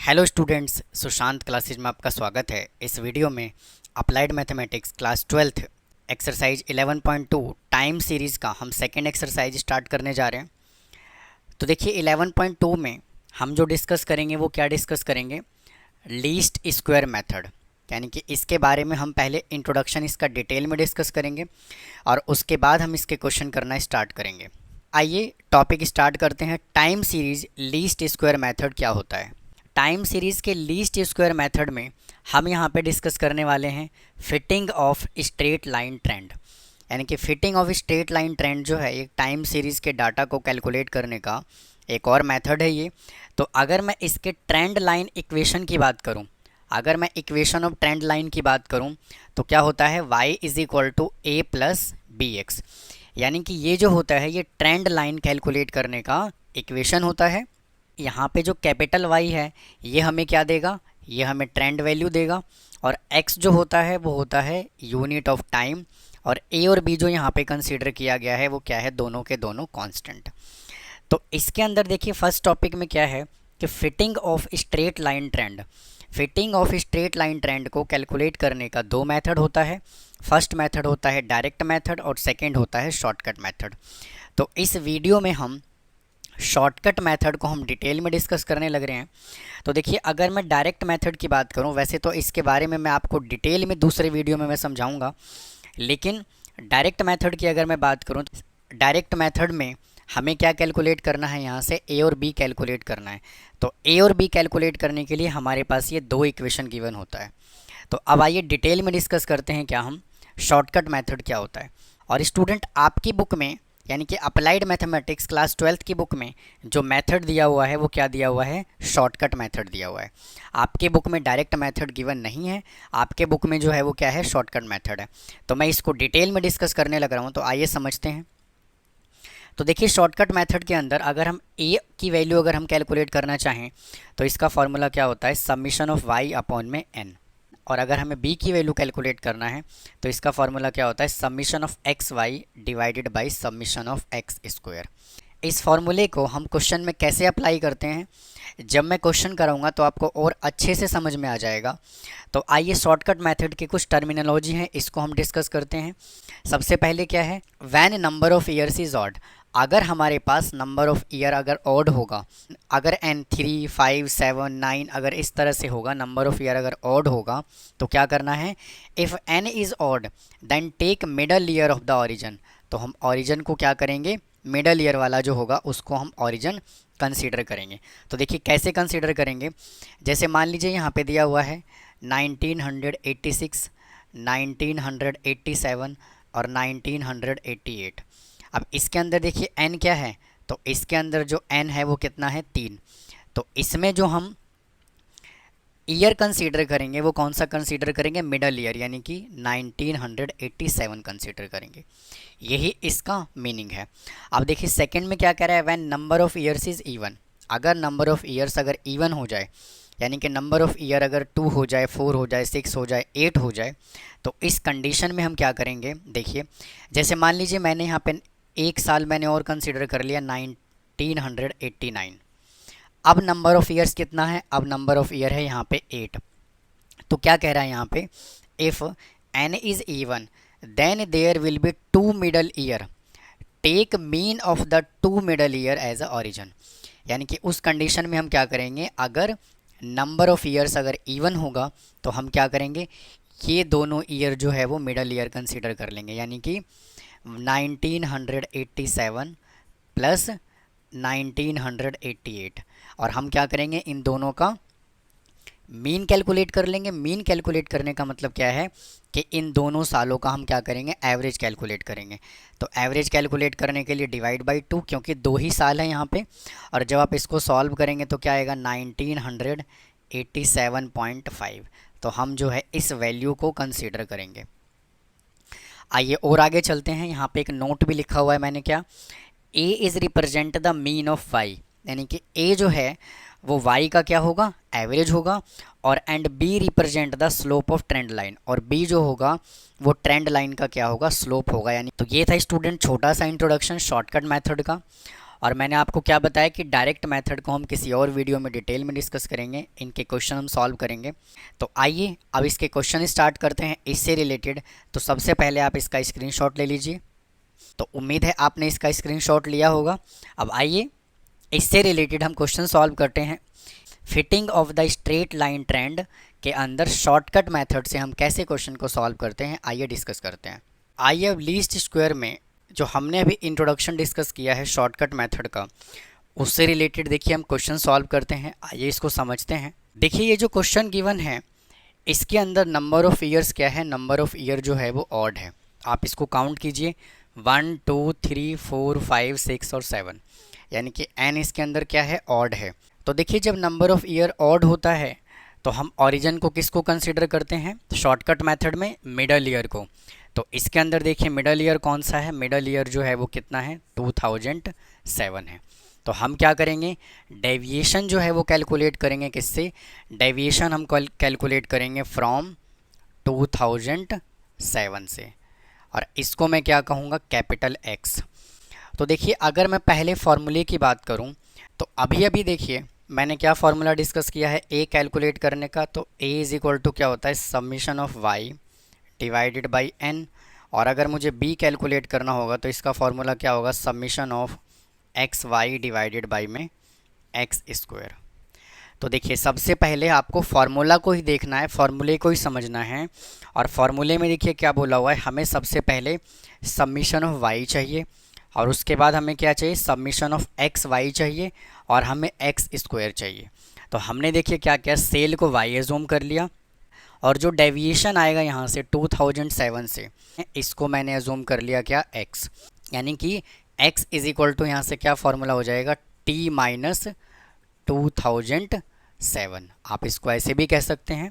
Hello students, Sushant classes में आपका स्वागत है। इस वीडियो में applied mathematics class 12th exercise 11.2 time series का हम सेकेंड एक्सरसाइज स्टार्ट करने जा रहे हैं। तो देखिए 11.2 में हम जो डिस्कस करेंगे वो क्या डिस्कस करेंगे, लीस्ट स्क्वायर मेथड। यानी कि इसके बारे में हम पहले इंट्रोडक्शन इसका डिटेल में डिस्कस करेंगे और उसके बाद हम इसके क्वेश्चन करना स्टार्ट करेंगे। आइए टॉपिक स्टार्ट करते हैं। Time series least square method क्या होता है। टाइम सीरीज़ के लीस्ट स्क्वायर मेथड में हम यहाँ पे डिस्कस करने वाले हैं fitting of straight line trend. यानी कि fitting of straight line trend जो है एक टाइम सीरीज़ के डाटा को कैलकुलेट करने का एक और मेथड है ये। तो अगर मैं इसके ट्रेंड लाइन इक्वेशन की बात करूँ, अगर मैं इक्वेशन ऑफ ट्रेंड लाइन की बात करूँ तो क्या होता है, y is equal to a plus b x. यानी कि ये जो होता है ये ट्रेंड लाइन कैलकुलेट करने का इक्वेशन होता है। यहाँ पे जो कैपिटल Y है ये हमें क्या देगा, ये हमें ट्रेंड वैल्यू देगा। और x जो होता है वो होता है यूनिट ऑफ टाइम। और a और b जो यहाँ पे कंसीडर किया गया है वो क्या है, दोनों के दोनों कांस्टेंट। तो इसके अंदर देखिए फर्स्ट टॉपिक में क्या है कि fitting of straight line trend. Fitting of straight line trend को कैलकुलेट करने का दो मेथड होता है। फर्स्ट मेथड होता है डायरेक्ट मेथड और सेकेंड होता है शॉर्टकट मेथड। तो इस वीडियो में हम शॉर्टकट मेथड को हम डिटेल में डिस्कस करने लग रहे हैं। तो देखिए अगर मैं डायरेक्ट मेथड की बात करूं, वैसे तो इसके बारे में मैं आपको डिटेल में दूसरे वीडियो में मैं समझाऊंगा, लेकिन डायरेक्ट मेथड की अगर मैं बात करूं तो डायरेक्ट मेथड में हमें क्या कैलकुलेट करना है, यहाँ से ए और बी कैलकुलेट करना है। तो ए और बी कैलकुलेट करने के लिए हमारे पास ये दो इक्वेशन गिवन होता है। तो अब आइए डिटेल में डिस्कस करते हैं क्या हम शॉर्टकट मेथड क्या होता है। और स्टूडेंट आपकी बुक में यानी कि अप्लाइड मैथमेटिक्स क्लास 12th की बुक में जो मेथड दिया हुआ है वो क्या दिया हुआ है, शॉर्टकट मेथड दिया हुआ है। आपके बुक में डायरेक्ट मेथड गिवन नहीं है, आपके बुक में जो है वो क्या है, शॉर्टकट मेथड है। तो मैं इसको डिटेल में डिस्कस करने लग रहा हूँ, तो आइए समझते हैं। तो देखिए शॉर्टकट मेथड के अंदर अगर हम a की वैल्यू अगर हम कैलकुलेट करना चाहें तो इसका फॉर्मूला क्या होता है, समीशन ऑफ y अपॉन में n। और अगर हमें b की वैल्यू कैलकुलेट करना है तो इसका फॉर्मूला क्या होता है, summation of x y divided by summation of x square. इस फॉर्मूले को हम क्वेश्चन में कैसे अप्लाई करते हैं, जब मैं क्वेश्चन कराऊंगा तो आपको और अच्छे से समझ में आ जाएगा। तो आइए शॉर्टकट मेथड के कुछ टर्मिनोलॉजी हैं, इसको हम डिस्कस करते हैं। सबसे पहले क्या है, when number of years is odd. अगर हमारे पास नंबर ऑफ ईयर अगर ऑड होगा, अगर n 3 5 7 9 अगर इस तरह से होगा, नंबर ऑफ ईयर अगर ऑड होगा तो क्या करना है, if n is odd then take middle year of the origin. तो हम ऑरिजन को क्या करेंगे, मिडल ईयर वाला जो होगा उसको हम ऑरिजन कंसीडर करेंगे। तो देखिए कैसे कंसीडर करेंगे, जैसे मान लीजिए यहाँ पे दिया हुआ है 1986, 1987 और 1988। अब इसके अंदर देखिए n क्या है, तो इसके अंदर जो n है वो कितना है, 3। तो इसमें जो हम ईयर कंसीडर करेंगे वो कौन सा कंसीडर करेंगे, मिडल ईयर, यानी कि 1987 कंसीडर करेंगे। यही इसका मीनिंग है। अब देखिए सेकंड में क्या कह रहा है, when number of years is even. अगर नंबर ऑफ ईयर्स अगर इवन हो जाए, यानी कि नंबर ऑफ ईयर अगर 2 हो जाए, 4 हो जाए, 6 हो जाए, 8 हो जाए, तो इस कंडीशन में हम क्या करेंगे, देखिए जैसे मान लीजिए मैंने यहाँ पे एक साल मैंने और कंसीडर कर लिया 1989। अब नंबर ऑफ़ ईयर्स कितना है, अब नंबर ऑफ़ ईयर है यहाँ पे 8। तो क्या कह रहा है यहाँ पे, if n is even then there will be 2 middle year, take mean of the 2 middle year as a origin. यानी कि उस कंडीशन में हम क्या करेंगे, अगर नंबर ऑफ़ ईयर्स अगर इवन होगा तो हम क्या करेंगे, ये दोनों ईयर जो है वो मिडल ईयर कंसीडर कर लेंगे। यानी कि 1987 प्लस 1988 और हम क्या करेंगे, इन दोनों का मीन कैलकुलेट कर लेंगे। मीन कैलकुलेट करने का मतलब क्या है कि इन दोनों सालों का हम क्या करेंगे, एवरेज कैलकुलेट करेंगे। तो एवरेज कैलकुलेट करने के लिए डिवाइड बाई 2, क्योंकि 2 ही साल हैं यहाँ पे। और जब आप इसको सॉल्व करेंगे तो क्या आएगा, 1987.5। तो हम जो है इस वैल्यू को कंसीडर करेंगे। आइए और आगे चलते हैं। यहाँ पे एक नोट भी लिखा हुआ है मैंने, क्या, a is represent the mean of y। यानी कि a जो है वो y का क्या होगा, एवरेज होगा। और and b represent the slope of trend line, और b जो होगा वो ट्रेंड लाइन का क्या होगा, स्लोप होगा। यानी तो ये था स्टूडेंट छोटा सा इंट्रोडक्शन शॉर्टकट मेथड का। और मैंने आपको क्या बताया कि डायरेक्ट मेथड को हम किसी और वीडियो में डिटेल में डिस्कस करेंगे, इनके क्वेश्चन हम सॉल्व करेंगे। तो आइए अब इसके क्वेश्चन स्टार्ट करते हैं इससे रिलेटेड। तो सबसे पहले आप इसका स्क्रीनशॉट ले लीजिए। तो उम्मीद है आपने इसका स्क्रीनशॉट लिया होगा। अब आइए इससे रिलेटेड हम क्वेश्चन सॉल्व करते हैं। Fitting of the straight line trend के अंदर शॉर्टकट मेथड से हम कैसे क्वेश्चन को सॉल्व करते हैं, आइए डिस्कस करते हैं। आइए अब लीस्ट स्क्वायर में जो हमने अभी इंट्रोडक्शन डिस्कस किया है शॉर्टकट मेथड का, उससे रिलेटेड देखिए हम क्वेश्चन सॉल्व करते हैं। आइए इसको समझते हैं। देखिए ये जो क्वेश्चन गिवन है इसके अंदर नंबर ऑफ़ ईयर्स क्या है, नंबर ऑफ़ ईयर जो है वो ऑड है। आप इसको काउंट कीजिए 1 2 3 4 5 6 और 7, यानी कि n इसके अंदर क्या है, ऑड है। तो देखिए जब नंबर ऑफ़ ईयर ऑड होता है तो हम ओरिजिन को किसको कंसीडर करते हैं, शॉर्टकट मेथड में मिडल ईयर को। तो इसके अंदर देखिए मिडल ईयर कौन सा है, मिडल ईयर जो है वो कितना है, 2007 है। तो हम क्या करेंगे, डेविएशन जो है वो कैलकुलेट करेंगे किससे, डेविएशन हम कैलकुलेट करेंगे फ्रॉम 2007 से, और इसको मैं क्या कहूँगा, कैपिटल X। तो देखिए अगर मैं पहले फॉर्मूले की बात करूँ तो अभी देखिए मैंने क्या फार्मूला डिस्कस किया है ए कैलकुलेट करने का। तो ए इज़ इक्वल टू क्या होता है, summation of y divided by n. और अगर मुझे बी कैलकुलेट करना होगा तो इसका फार्मूला क्या होगा, summation of x y divided by में एक्स स्क्वायर। तो देखिए सबसे पहले आपको फार्मूला को ही देखना है, फार्मूले को ही समझना है। और फार्मूले में देखिए क्या बोला हुआ है, हमें सबसे पहले समीशन ऑफ वाई चाहिए, और उसके बाद हमें क्या चाहिए, समीशन ऑफ एक्स वाई चाहिए, और हमें एक्स स्क्वायर चाहिए। तो हमने देखिए क्या किया, सेल को वाई एज्यूम कर लिया, और जो डेविएशन आएगा यहाँ से 2007 से, इसको मैंने एज्यूम कर लिया क्या, एक्स। यानी कि एक्स इज इक्वल टू यहाँ से क्या फार्मूला हो जाएगा, टी माइनस 2007। आप इसको ऐसे भी कह सकते हैं।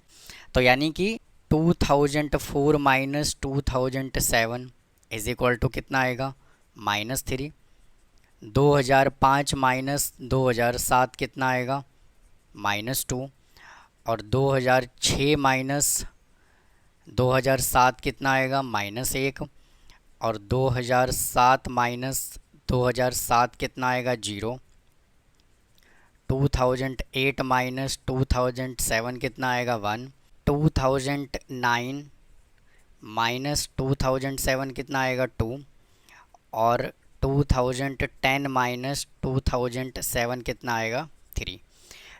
तो यानी कि 2004 माइनस 2007 इज इक्वल टू कितना आएगा, -3। 2005 माइनस 2007 कितना आएगा, -2। और 2006 माइनस 2007 कितना आएगा, -1। और 2007 माइनस 2007 कितना आएगा, 0। 2008 माइनस 2007 कितना आएगा, 1। 2009 माइनस 2007 कितना आएगा, 2। और 2010 माइनस 2007 कितना आएगा, 3।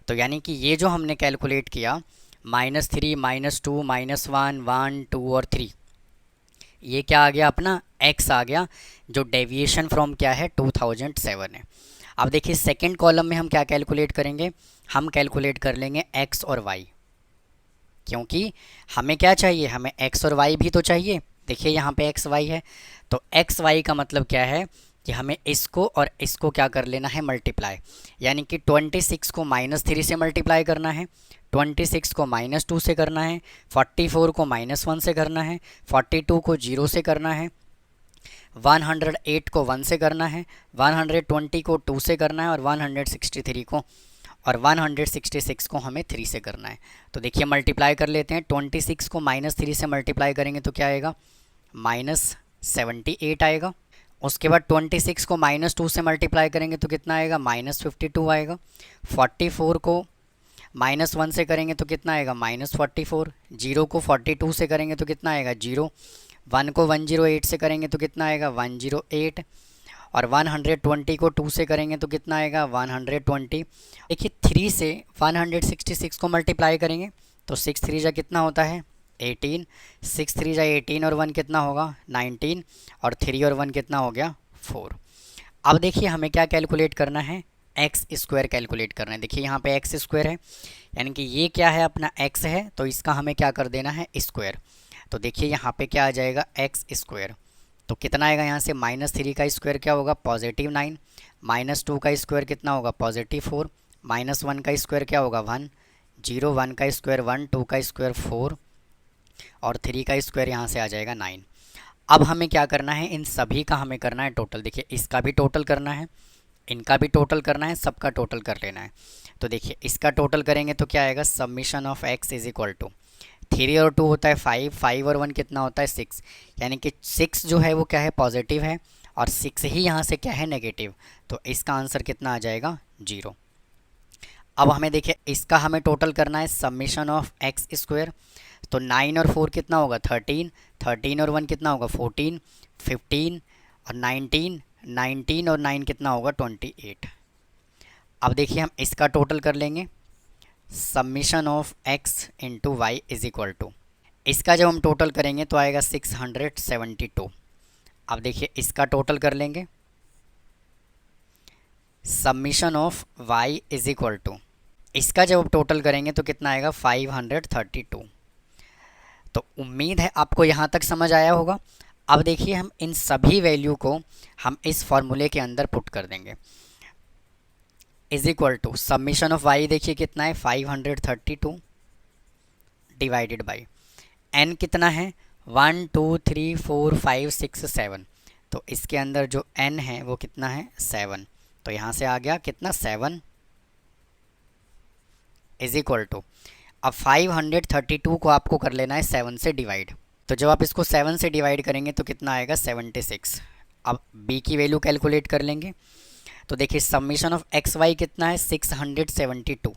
तो यानी कि ये जो हमने कैलकुलेट किया, -3 -2 -1 1 2 और 3, ये क्या आ गया, अपना x आ गया, जो डेविएशन फ्रॉम क्या है, 2007 है। अब देखिए सेकंड कॉलम में हम क्या कैलकुलेट करेंगे, हम कैलकुलेट कर लेंगे x और y, क्योंकि हमें क्या चाहिए, हमें x और y भी तो चाहिए। देखिए यहाँ पे x y है, तो x y का मतलब क्या है कि हमें इसको और इसको क्या कर लेना है, मल्टीप्लाई। यानी कि 26 को -3 से मल्टीप्लाई करना है, 26 को -2 से करना है, 44 को -1 से करना है, 42 को 0 से करना है, 108 को 1 से करना है, 120 को 2 से करना है, और 163 को और 166 को हमें 3 से करना है। तो देखिए मल्टीप्लाई कर लेते हैं। 26 को -3 से मल्टीप्लाई करेंगे तो क्या आएगा, -78 आएगा। उसके बाद 26 को -2 से मल्टीप्लाई करेंगे तो कितना आएगा, -52 आएगा। 44 को -1 से करेंगे तो कितना आएगा, -44। 0 को 42 से करेंगे तो कितना आएगा, 0। 1 को 108 से करेंगे तो कितना आएगा, 108। और 120 को 2 से करेंगे तो कितना आएगा, 120। देखिए 3 से 166 को मल्टीप्लाई करेंगे तो 6 3 जा कितना होता है, 18। 6 3 जा 18 और 1 कितना होगा, 19। और 3 और 1 कितना हो गया, 4। अब देखिए हमें क्या कैलकुलेट करना है, एक्स स्क्वायर कैलकुलेट करना है। देखिए यहाँ पे एक्स स्क्वायर है, यानी कि ये क्या है, अपना एक्स है, तो इसका हमें क्या कर देना है, स्क्वायर। तो देखिए यहाँ पे क्या आ जाएगा, एक्स स्क्वायर। तो कितना आएगा यहाँ से, -3 का स्क्वायर क्या होगा, +9। -2 का स्क्वायर कितना होगा, +4। -1 का स्क्वायर क्या होगा, 1। 0 1 का स्क्वायर 1, 2 का स्क्वायर 4, और 3 का स्क्वायर यहाँ से आ जाएगा 9। अब हमें क्या करना है, इन सभी का हमें करना है टोटल। देखिए इसका भी टोटल करना है, इनका भी टोटल करना है, सबका टोटल कर लेना है। तो देखिए इसका टोटल करेंगे तो क्या आएगा, summation of x is equal to 3 और 2 होता है 5, 5 और 1 कितना होता है 6। यानी कि 6 जो है वो क्या है, पॉजिटिव है, और 6 ही यहाँ से क्या है नेगेटिव, तो इसका आंसर कितना आ जाएगा 0। अब हमें देखिए इसका हमें टोटल करना है समेशन ऑफ एक्स स्क्वायर। तो 9 और 4 कितना होगा 13, 13 और 1 कितना होगा 14, 15 और 19, 19 और 9 कितना होगा 28। अब देखिए हम इसका टोटल कर लेंगे, summation of x into y is equal to, इसका जब हम टोटल करेंगे तो आएगा 672। अब देखिए इसका टोटल कर लेंगे, summation of y is equal to, इसका जब आप टोटल करेंगे तो कितना आएगा 532। तो उम्मीद है आपको यहाँ तक समझ आया होगा। अब देखिए हम इन सभी वैल्यू को हम इस फॉर्मूले के अंदर पुट कर देंगे, is equal to summation of y देखिए कितना है 532 डिवाइडेड बाई n कितना है 1 2 3 4 5 6 7, तो इसके अंदर जो n है वो कितना है 7, तो यहाँ से आ गया कितना 7 इज इक्वल टू, अब 532 को आपको कर लेना है 7 से डिवाइड, तो जब आप इसको 7 से डिवाइड करेंगे तो कितना आएगा 76। अब b की वैल्यू कैलकुलेट कर लेंगे, तो देखिए समेशन ऑफ एक्स वाई कितना है 672,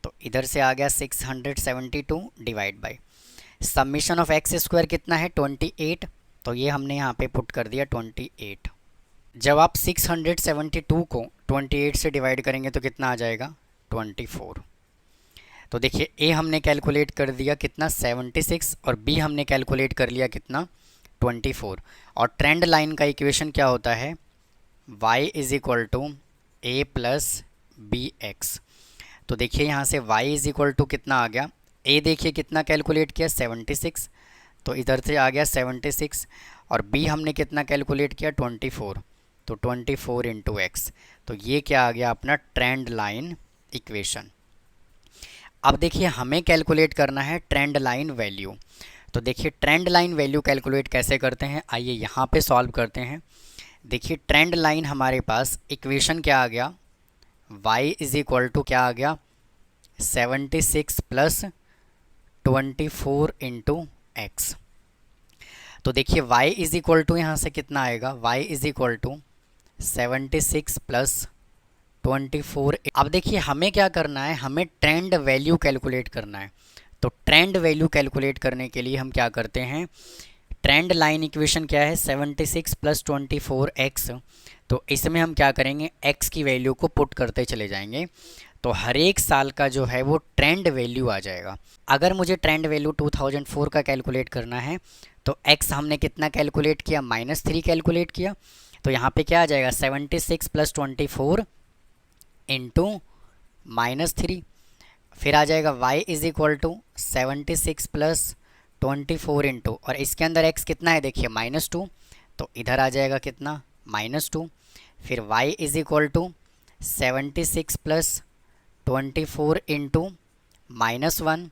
तो इधर से आ गया 672 divide by summation of x square कितना है 28, तो ये हमने यहाँ पे पुट कर दिया 28। जब आप 672 को 28 से डिवाइड करेंगे तो कितना आ जाएगा 24। तो देखिए ए हमने कैलकुलेट कर दिया कितना 76 और बी हमने कैलकुलेट कर लिया कितना 24। और ट्रेंड लाइन का इक्वेशन क्या होता है y is equal to a plus b x. तो देखिए यहाँ से y इज इक्वल टू कितना आ गया, ए देखिए कितना कैलकुलेट किया 76, तो इधर से आ गया 76, और b हमने कितना कैलकुलेट किया 24, तो 24 इंटू एक्स, तो ये क्या आ गया अपना ट्रेंड लाइन इक्वेशन। अब देखिए हमें कैलकुलेट करना है ट्रेंड लाइन वैल्यू, तो देखिए ट्रेंड लाइन वैल्यू कैलकुलेट कैसे करते हैं, आइए यहाँ पे सॉल्व करते हैं। देखिए ट्रेंड लाइन हमारे पास इक्वेशन क्या आ गया, y इज इक्वल टू क्या आ गया 76 प्लस 24 इंटू एक्स। तो देखिए y इज इक्वल टू यहाँ से कितना आएगा, y is equal to 76 plus 24। अब देखिए हमें क्या करना है, हमें ट्रेंड वैल्यू कैलकुलेट करना है। तो ट्रेंड वैल्यू कैलकुलेट करने के लिए हम क्या करते हैं, ट्रेंड लाइन इक्वेशन क्या है 76 प्लस 24 एक्स, तो इसमें हम क्या करेंगे x की वैल्यू को पुट करते चले जाएंगे, तो हर एक साल का जो है वो ट्रेंड वैल्यू आ जाएगा। अगर मुझे ट्रेंड वैल्यू 2004 का कैलकुलेट करना है तो x हमने कितना कैलकुलेट किया -3 कैलकुलेट किया, तो यहाँ पे क्या आ जाएगा 76 प्लस 24 इंटू -3, फिर आ जाएगा y is equal to 76 plus 24 into, और इसके अंदर x कितना है देखिए -2, तो इधर आ जाएगा कितना -2, फिर y is equal to 76 plus 24 into -1,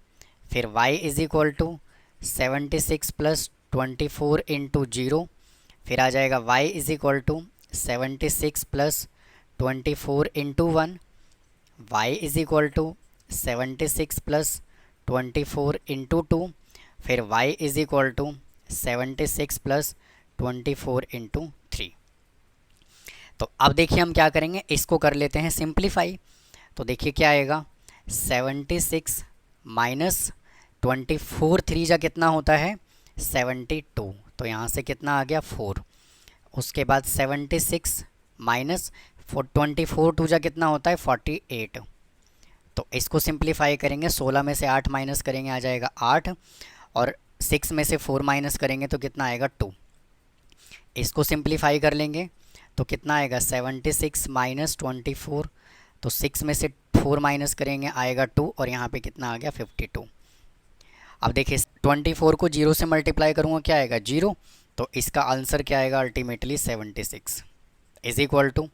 फिर y is equal to 76 plus 24 into 0, फिर आ जाएगा y is equal to 76 plus 24 into 1, y is equal to 76 plus 24 into 2, फिर y is equal to 76 plus 24 into 3। तो अब देखिए हम क्या करेंगे, इसको कर लेते हैं सिंप्लीफाई। तो देखिए क्या आएगा 76 माइनस 24, 3 जा कितना होता है 72, तो यहाँ से कितना आ गया 4, उसके बाद 76 माइनस 24, 2 जा कितना होता है 48, तो इसको सिंप्लीफाई करेंगे, 16 में से 8 माइनस करेंगे आ जाएगा 8, और 6 में से 4 माइनस करेंगे तो कितना आएगा 2। इसको सिंप्लीफाई कर लेंगे तो कितना आएगा 76 माइनस 24, तो 6 में से 4 माइनस करेंगे आएगा 2, और यहाँ पे कितना आ गया 52। अब देखिए 24 को 0 से मल्टीप्लाई करूँगा क्या आएगा 0, तो इसका आंसर क्या आएगा ultimately 76 is equal to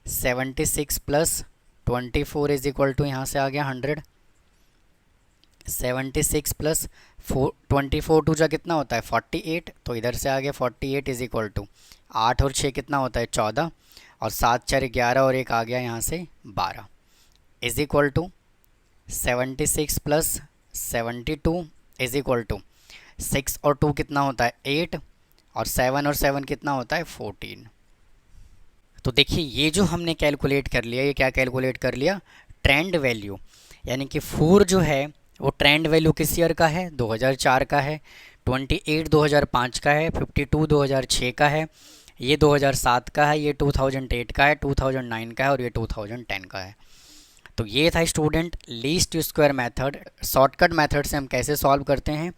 76 plus 24 is equal to यहाँ से आ गया 100, 76 प्लस 24 टू जा कितना होता है 48, तो इधर से आ गया 48 इज इक्वल टू 8 और 6 कितना होता है 14, और 7 4 11 और 1 आ गया यहाँ से 12 is equal to 76 plus 72 is equal to 6 और 2 कितना होता है 8, और 7 और 7 कितना होता है 14। तो देखिए ये जो हमने कैलकुलेट कर लिया, ये क्या कैलकुलेट कर लिया, ट्रेंड वैल्यू। यानी कि 4 जो है वो ट्रेंड वैल्यू किस ईयर का है, 2004 का है। 28 2005 का है। 52 2006 का है। ये 2007 का है। ये 2008 का है, 2009 का है और ये 2010 का है। तो ये था student least square method. Shortcut method से हम कैसे सॉल्व करते हैं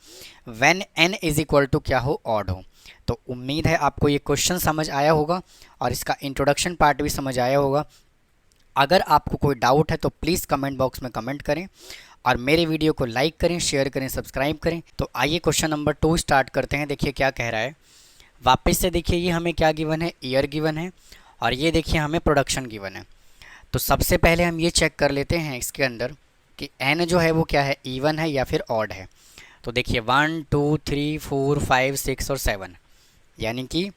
when n is equal to क्या हो, ऑड हो। तो उम्मीद है आपको ये क्वेश्चन समझ आया होगा और इसका इंट्रोडक्शन पार्ट भी समझ आया होगा। अगर आपको कोई डाउट है तो प्लीज़ कमेंट बॉक्स में कमेंट करें और मेरे वीडियो को लाइक करें, शेयर करें, सब्सक्राइब करें। तो आइए क्वेश्चन नंबर 2 स्टार्ट करते हैं। देखिए क्या कह रहा है। वापस से देखिए ये हमें क्या गिवन है, ईयर गिवन है और ये देखिए हमें प्रोडक्शन गिवन है। तो सबसे पहले हम ये चेक कर लेते हैं इसके अंदर कि n जो है वो क्या है, इवन है या फिर ऑड है। तो देखिए 1 2 3 4 5 6 और 7, यानी कि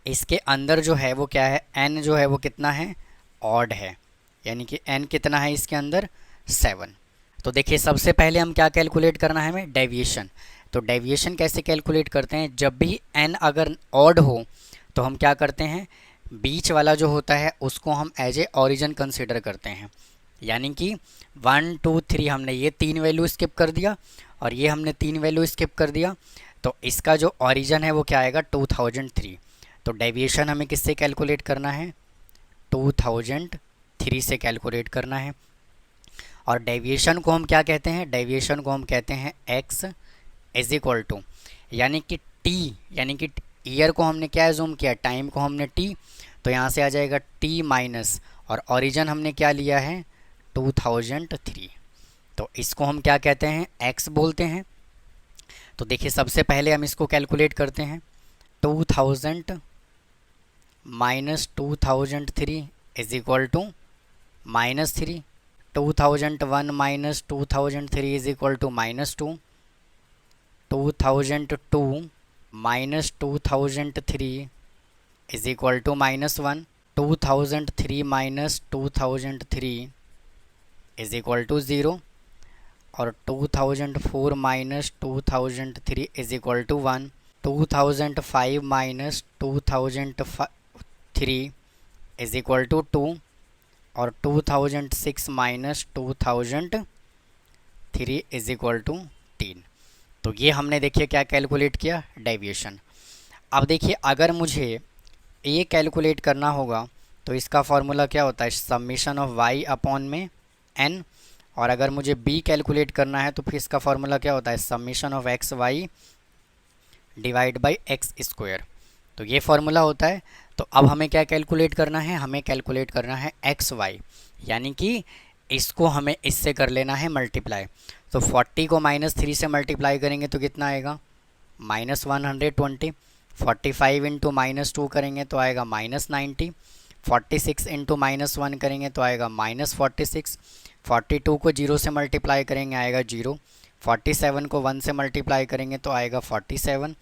इसके अंदर जो है वो क्या है, n जो है वो कितना है, ऑड है। यानी कि n कितना है इसके अंदर, 7। तो देखिए सबसे पहले हम क्या कैलकुलेट करना है हमें, डेविएशन। तो डेविएशन कैसे कैलकुलेट करते हैं, जब भी n अगर ऑड हो तो हम क्या करते हैं, बीच वाला जो होता है उसको हम एज ए ऑरिजिन कंसिडर करते हैं। यानी कि 1 2 3 हमने ये 3 वैल्यू स्किप कर दिया और ये हमने 3 वैल्यू स्किप कर दिया। तो इसका जो ऑरिजिन है वो क्या आएगा, 2003। तो डेविएशन हमें किससे कैलकुलेट करना है, 2003 से कैलकुलेट करना है। और डेविएशन को हम क्या कहते हैं, डेविएशन को हम कहते हैं x इज इक्वल टू, यानी कि t, यानी कि ईयर को हमने क्या एज्यूम किया, टाइम को हमने t, तो यहाँ से आ जाएगा t माइनस और ओरिजिन हमने क्या लिया है, 2003। तो इसको हम क्या कहते हैं, x बोलते हैं। तो देखिए सबसे पहले हम इसको कैलकुलेट करते हैं। 2000 minus 2003 is equal to -3। 2001 minus 2003 is equal to -2। 2002 minus 2003 is equal to -1। 2003 minus 2003 is equal to 0 और 2004 minus 2003 is equal to 1। 2005 minus 2003 is equal to 2 और 2006 माइनस 2003 इज इक्वल टू 3। तो ये हमने देखिए क्या कैलकुलेट किया, डेविएशन। अब देखिए अगर मुझे ए कैलकुलेट करना होगा तो इसका फॉर्मूला क्या होता है, समीशन ऑफ y अपॉन में n। और अगर मुझे b कैलकुलेट करना है तो फिर इसका फॉर्मूला क्या होता है, summation of x y divide by x square. तो ये फॉर्मूला होता है। तो अब हमें क्या कैलकुलेट करना है, हमें कैलकुलेट करना है एक्स वाई, यानी कि इसको हमें इससे कर लेना है मल्टीप्लाई। तो 40 को -3 से मल्टीप्लाई करेंगे तो कितना आएगा, -120। 45 इंटू -2 करेंगे तो आएगा -90। 46 इंटू -1 करेंगे तो आएगा -46। 42 को 0 से मल्टीप्लाई करेंगे आएगा 0। 47 को 1 से मल्टीप्लाई करेंगे तो आएगा 47।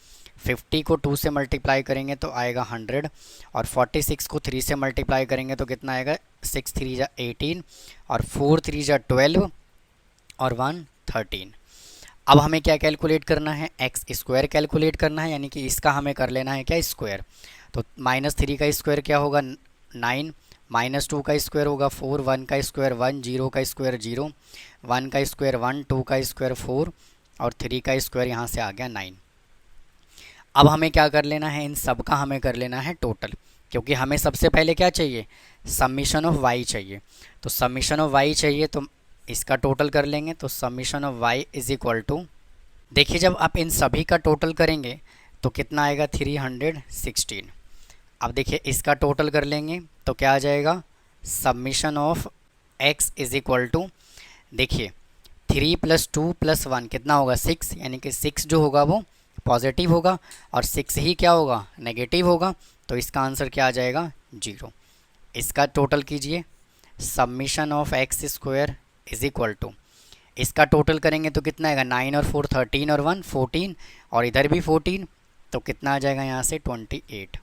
50 को 2 से मल्टीप्लाई करेंगे तो आएगा 100 और 46 को 3 से मल्टीप्लाई करेंगे तो कितना आएगा, 6 3 जा 18 और 4 3 जा 12 और 1 13। अब हमें क्या कैलकुलेट करना है, एक्स स्क्वायर कैलकुलेट करना है, यानी कि इसका हमें कर लेना है क्या, स्क्वायर। तो -3 का स्क्वायर क्या होगा, 9। -2 का स्क्वायर होगा 4। 1 का स्क्वायर 1। 0 का स्क्वायर 0। 1 का स्क्वायर 1। 2 का स्क्वायर 4 और 3 का स्क्वायर यहाँ से आ गया 9। अब हमें क्या कर लेना है, इन सब का हमें कर लेना है टोटल, क्योंकि हमें सबसे पहले क्या चाहिए, समीशन ऑफ y चाहिए। तो समीशन ऑफ y चाहिए तो इसका टोटल कर लेंगे। तो summation of y is equal to, देखिए जब आप इन सभी का टोटल करेंगे तो कितना आएगा, 316। अब देखिए इसका टोटल कर लेंगे तो क्या आ जाएगा, summation of x is equal to, देखिए 3 + 2 + 1 कितना होगा, 6। यानी कि 6 जो होगा वो पॉजिटिव होगा और 6 ही क्या होगा, नेगेटिव होगा। तो इसका आंसर क्या आ जाएगा, 0। इसका टोटल कीजिए, summation of x square is equal to, इसका टोटल करेंगे तो कितना आएगा, 9 और 4 13 और 1 14 और इधर भी 14, तो कितना आ जाएगा यहाँ से 28।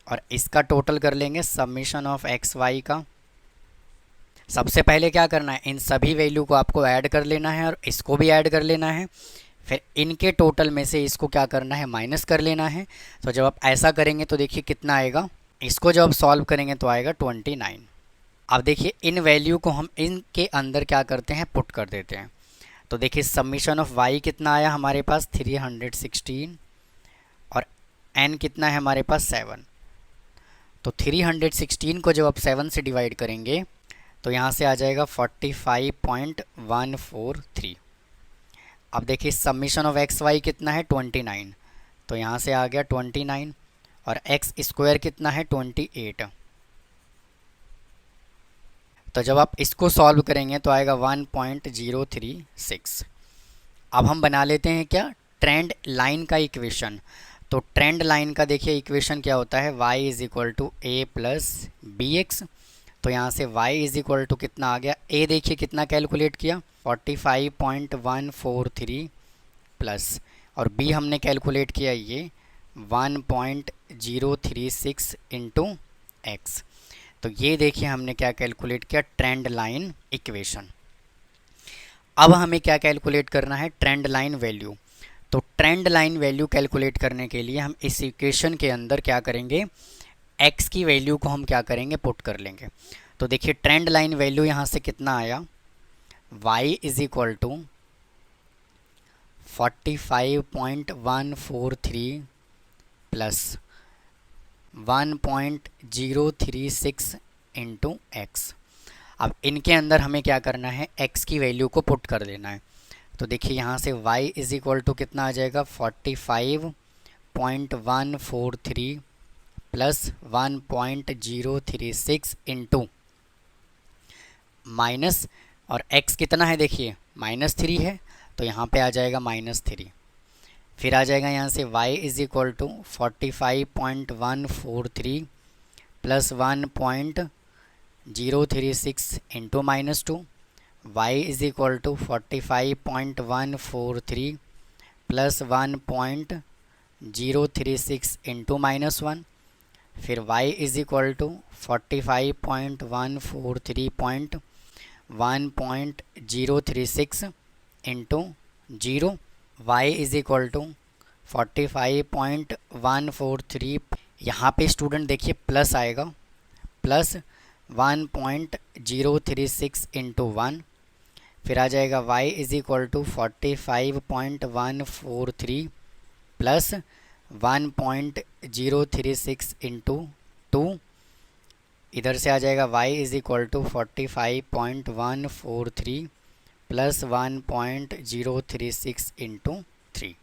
और इसका टोटल कर लेंगे समीशन ऑफ एक्स वाई का। सबसे पहले क्या करना है, इन सभी वैल्यू को आपको ऐड कर लेना है और इसको भी ऐड कर लेना है। फिर इनके टोटल में से इसको क्या करना है, माइनस कर लेना है। तो जब आप ऐसा करेंगे तो देखिए कितना आएगा, इसको जब सॉल्व करेंगे तो आएगा 29। अब देखिए इन वैल्यू को हम इनके अंदर क्या करते हैं, पुट कर देते हैं। तो देखिए समीशन ऑफ y कितना आया हमारे पास 316 और n कितना है हमारे पास 7। तो 316 को जब आप 7 से डिवाइड करेंगे तो यहाँ से आ जाएगा 45.143। अब देखिए समीशन ऑफ एक्स वाई कितना है 29, तो यहाँ से आ गया 29 और एक्स स्क्वायर कितना है 28। तो जब आप इसको सॉल्व करेंगे तो आएगा 1.036। अब हम बना लेते हैं क्या, ट्रेंड लाइन का इक्वेशन। तो ट्रेंड लाइन का देखिए इक्वेशन क्या होता है, y is equal to a plus b x. तो यहाँ से y इज इक्वल टू कितना आ गया, a देखिए कितना कैलकुलेट किया 45.143 प्लस, और b हमने कैलकुलेट किया ये 1.036 इंटू एक्स। तो ये देखिए हमने क्या कैलकुलेट किया, ट्रेंड लाइन इक्वेशन। अब हमें क्या कैलकुलेट करना है, ट्रेंड लाइन वैल्यू। तो ट्रेंड लाइन वैल्यू कैलकुलेट करने के लिए हम इस इक्वेशन के अंदर क्या करेंगे, x की वैल्यू को हम क्या करेंगे, पुट कर लेंगे। तो देखिए ट्रेंड लाइन वैल्यू यहाँ से कितना आया, y is equal to 45.143 plus 1.036 into x. अब इनके अंदर हमें क्या करना है, x की वैल्यू को पुट कर देना है। तो देखिए यहाँ से y इज इक्वल टू कितना आ जाएगा 45.143 प्लस 1.036 इंटू माइनस, और x कितना है देखिए -3 है, तो यहाँ पे आ जाएगा -3। फिर आ जाएगा यहाँ से y is equal to 45.143 plus 1.036 into -2, y is equal to 45.143 plus 1.036 into -1। फिर y is equal to 45.143.1.036 into 0, y is equal to 45.143, यहाँ पे स्टूडेंट देखिए प्लस आएगा, प्लस 1.036 इंटू 1। फिर आ जाएगा y is equal to 45.143 plus 1.036 into 2। इधर से आ जाएगा y is equal to 45.143 plus 1.036 into 3।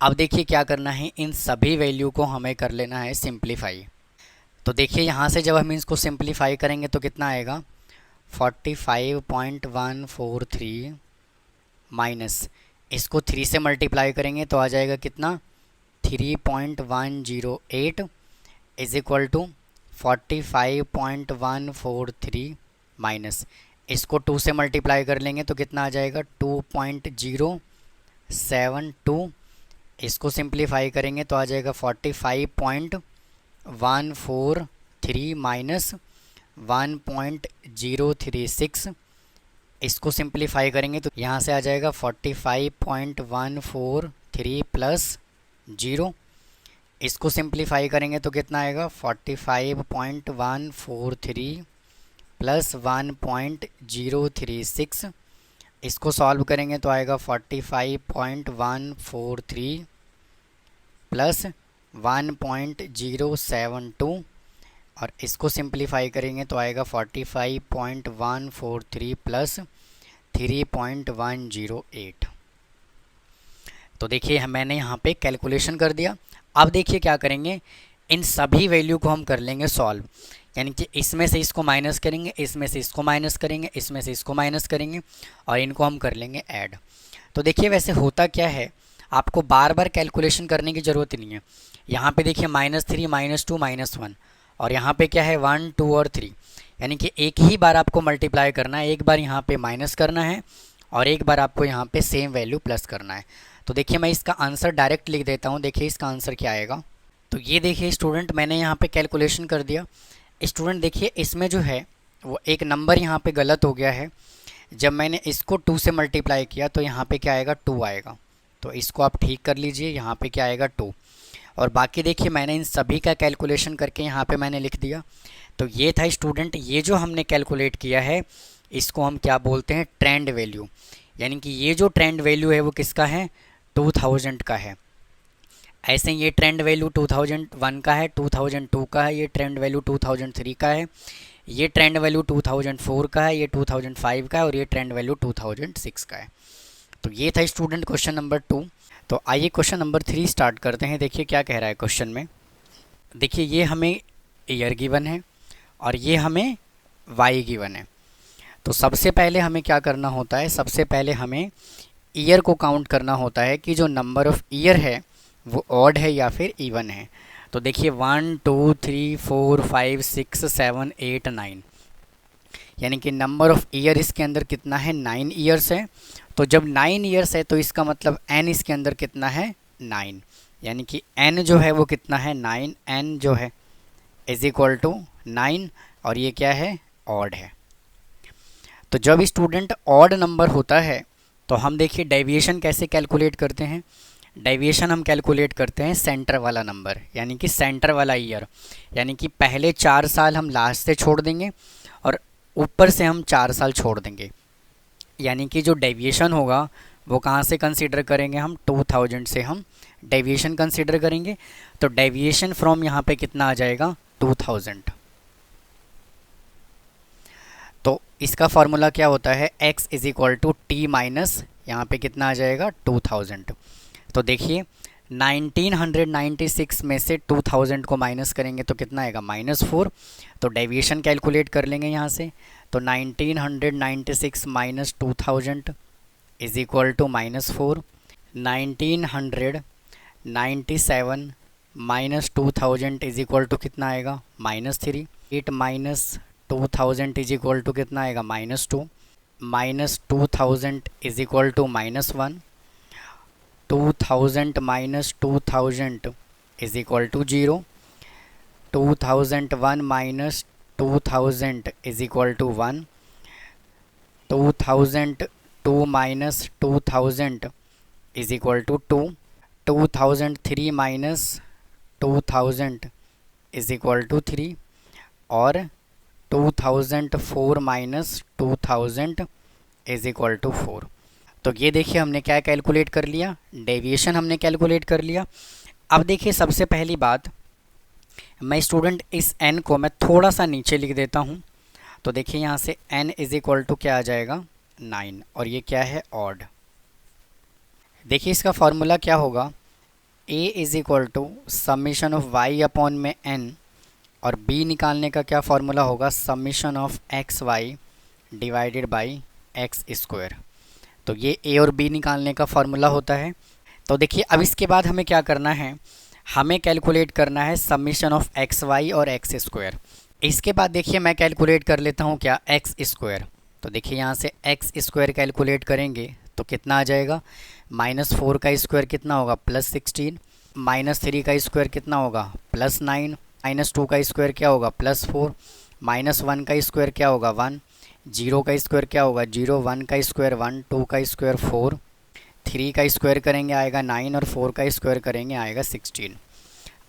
अब देखिए क्या करना है, इन सभी वैल्यू को हमें कर लेना है सिंप्लीफाई। तो देखिए यहाँ से जब हम इसको सिंप्लीफाई करेंगे तो कितना आएगा 45.143 माइनस, इसको 3 से मल्टीप्लाई करेंगे तो आ जाएगा कितना 3.108 इज इक्वल टू 45.143 माइनस, इसको 2 से मल्टीप्लाई कर लेंगे तो कितना आ जाएगा 2.072, इसको सिंप्लीफाई करेंगे तो आ जाएगा 45.143 माइनस 1.036, इसको सिंप्लीफाई करेंगे तो यहाँ से आ जाएगा 45.143 प्लस 0, इसको सिंप्लीफाई करेंगे तो कितना आएगा 45.143 प्लस 1.036, इसको सॉल्व करेंगे तो आएगा 45.143 प्लस 1.072, और इसको सिंप्लीफाई करेंगे तो आएगा 45.143 प्लस 3.108। तो देखिए मैंने यहाँ पे कैलकुलेशन कर दिया। अब देखिए क्या करेंगे, इन सभी वैल्यू को हम कर लेंगे सॉल्व, यानी कि इसमें से इसको माइनस करेंगे, इसमें से इसको माइनस करेंगे, इसमें से इसको माइनस करेंगे और इनको हम कर लेंगे ऐड। तो देखिए वैसे होता क्या है, आपको बार बार कैलकुलेशन करने की ज़रूरत नहीं है। यहाँ पे देखिए -3 -2 -1, और यहाँ पे क्या है 1 2 और 3, यानी कि एक ही बार आपको मल्टीप्लाई करना है, एक बार यहाँ पे माइनस करना है और एक बार आपको यहाँ पे सेम वैल्यू प्लस करना है। तो देखिए मैं इसका आंसर डायरेक्ट लिख देता हूँ, देखिए इसका आंसर क्या आएगा। तो ये देखिए स्टूडेंट मैंने यहाँ पे कैलकुलेशन कर दिया। स्टूडेंट देखिए इसमें जो है वो एक नंबर यहाँ पे गलत हो गया है, जब मैंने इसको 2 से मल्टीप्लाई किया तो यहाँ पे क्या आएगा 2 आएगा, तो इसको आप ठीक कर लीजिए, यहाँ पे क्या आएगा 2। और बाकी देखिए मैंने इन सभी का कैलकुलेशन करके यहाँ पे मैंने लिख दिया। तो ये था स्टूडेंट, ये जो हमने कैलकुलेट किया है इसको हम क्या बोलते हैं, ट्रेंड वैल्यू। यानी कि ये जो ट्रेंड वैल्यू है वो किसका है, 2000 का है। ऐसे ये ट्रेंड वैल्यू 2001 का है, 2002 का है, ये ट्रेंड वैल्यू 2003 का है, ये ट्रेंड वैल्यू 2004 का है, ये 2005 का है और ये ट्रेंड वैल्यू 2006 का है। तो ये था स्टूडेंट क्वेश्चन नंबर 2। तो आइए क्वेश्चन नंबर 3 स्टार्ट करते हैं। देखिए क्या कह रहा है क्वेश्चन में। देखिए ये हमें ईयर गिवन है और ये हमें वाई गिवन है। तो सबसे पहले हमें क्या करना होता है, सबसे पहले हमें ईयर को काउंट करना होता है कि जो नंबर ऑफ़ ईयर है वो ऑड है या फिर इवन है। तो देखिए 1 2 3 4 5 6 7 8 9, यानी कि नंबर ऑफ़ ईयर इसके अंदर कितना है, 9 ईयर्स है। तो जब 9 ईयर्स है तो इसका मतलब n इसके अंदर कितना है, 9, यानी कि n जो है वो कितना है, 9, n जो है इज इक्वल टू 9 और ये क्या है, ऑड है। तो जब स्टूडेंट ऑड नंबर होता है तो हम देखिए डेविएशन कैसे कैलकुलेट करते हैं। डेविएशन हम कैलकुलेट करते हैं सेंटर वाला नंबर, यानी कि सेंटर वाला ईयर, यानी कि पहले 4 साल हम लास्ट से छोड़ देंगे और ऊपर से हम 4 साल छोड़ देंगे। यानी कि जो डेविएशन होगा वो कहाँ से कंसीडर करेंगे, हम 2000 से हम डेविएशन कंसीडर करेंगे। तो डेविएशन फ्रॉम यहाँ पे कितना आ जाएगा, 2000। तो इसका फॉर्मूला क्या होता है, x is equal to t minus यहाँ पे कितना आ जाएगा, 2000। तो देखिए 1996 में से 2000 को माइनस करेंगे तो कितना आएगा, -4। तो डेविएशन कैलकुलेट कर लेंगे यहाँ से। तो 1996 minus 2000 is equal to -4। 1997 minus 2000 is equal to कितना आएगा, -3। 8 माइनस 2000 इज इक्वल टू कितना आएगा, -2। Minus 2000 is equal to -1। 2000 minus 2000 is equal to 0। 2001 minus 2000 is equal to 1। 2002 minus 2000 is equal to 2। 2003 minus 2000 is equal to 3 और 2004 minus 2000 is equal to 4। तो ये देखिए हमने क्या कैलकुलेट कर लिया, डेविएशन हमने कैलकुलेट कर लिया। अब देखिए सबसे पहली बात, मैं स्टूडेंट इस n को मैं थोड़ा सा नीचे लिख देता हूँ। तो देखिए यहाँ से n इज इक्वल टू क्या आ जाएगा, 9 और ये क्या है, ऑड। देखिए इसका फॉर्मूला क्या होगा, a is equal to summation of y upon में n और b निकालने का क्या फॉर्मूला होगा, summation of x y divided by x square. तो ये a और b निकालने का फॉर्मूला होता है। तो देखिए अब इसके बाद हमें क्या करना है, हमें कैलकुलेट करना है समीशन ऑफ एक्स वाई और एक्स स्क्वायर। इसके बाद देखिए मैं कैलकुलेट कर लेता हूँ क्या, एक्स स्क्वायर। तो देखिए यहाँ से एक्स स्क्वायर कैलकुलेट करेंगे तो कितना आ जाएगा, -4 का स्क्वायर कितना होगा, +16। -3 का स्क्वायर कितना होगा, +9। -2 का स्क्वायर क्या होगा, +4। -1 का स्क्वायर क्या होगा, 1। 0 का स्क्वायर क्या होगा, 0। 1 का स्क्वायर 1। 2 का स्क्वायर 4। 3 का स्क्वायर करेंगे आएगा 9 और 4 का स्क्वायर करेंगे आएगा 16।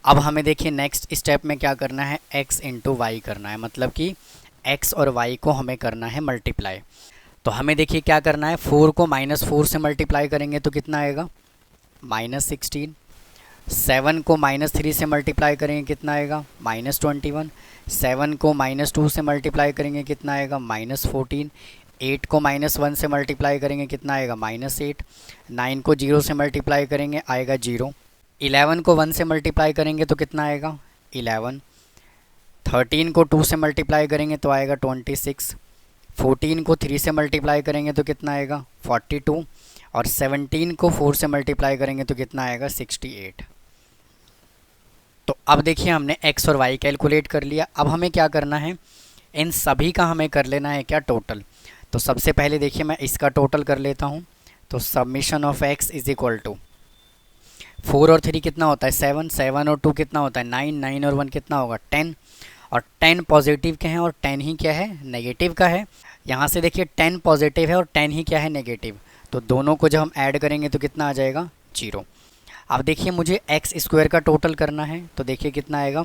अब हमें देखिए नेक्स्ट स्टेप में क्या करना है, x इंटू वाई करना है, मतलब कि x और y को हमें करना है मल्टीप्लाई। तो हमें देखिए क्या करना है, 4 को -4 से मल्टीप्लाई करेंगे तो कितना आएगा, -16। 7 को -3 से मल्टीप्लाई करेंगे कितना आएगा, -21। 7 को -2 से मल्टीप्लाई करेंगे कितना आएगा, -14। 8 को -1 से मल्टीप्लाई करेंगे कितना आएगा, -8। 9 को 0 से मल्टीप्लाई करेंगे आएगा 0। 11 को 1 से मल्टीप्लाई करेंगे तो कितना आएगा, 11। 13 को 2 से मल्टीप्लाई करेंगे तो आएगा 26। 14 को 3 से मल्टीप्लाई करेंगे तो कितना आएगा, 42। और 17 को 4 से मल्टीप्लाई करेंगे तो कितना आएगा, 68। तो अब देखिए हमने x और y कैलकुलेट कर लिया। अब हमें क्या करना है, इन सभी का हमें कर लेना है क्या, टोटल। तो सबसे पहले देखिए मैं इसका टोटल कर लेता हूँ। तो summation of x is equal to 4 और 3 कितना होता है, 7। 7 और 2 कितना होता है, 9। 9 और 1 कितना होगा, 10। और 10 पॉजिटिव के हैं और 10 ही क्या है, नेगेटिव का है। यहाँ से देखिए 10 पॉजिटिव है और 10 ही क्या है, नेगेटिव। तो दोनों को जब हम ऐड करेंगे तो कितना आ जाएगा, 0। अब देखिए मुझे एक्स स्क्वायर का टोटल करना है, तो देखिए कितना आएगा,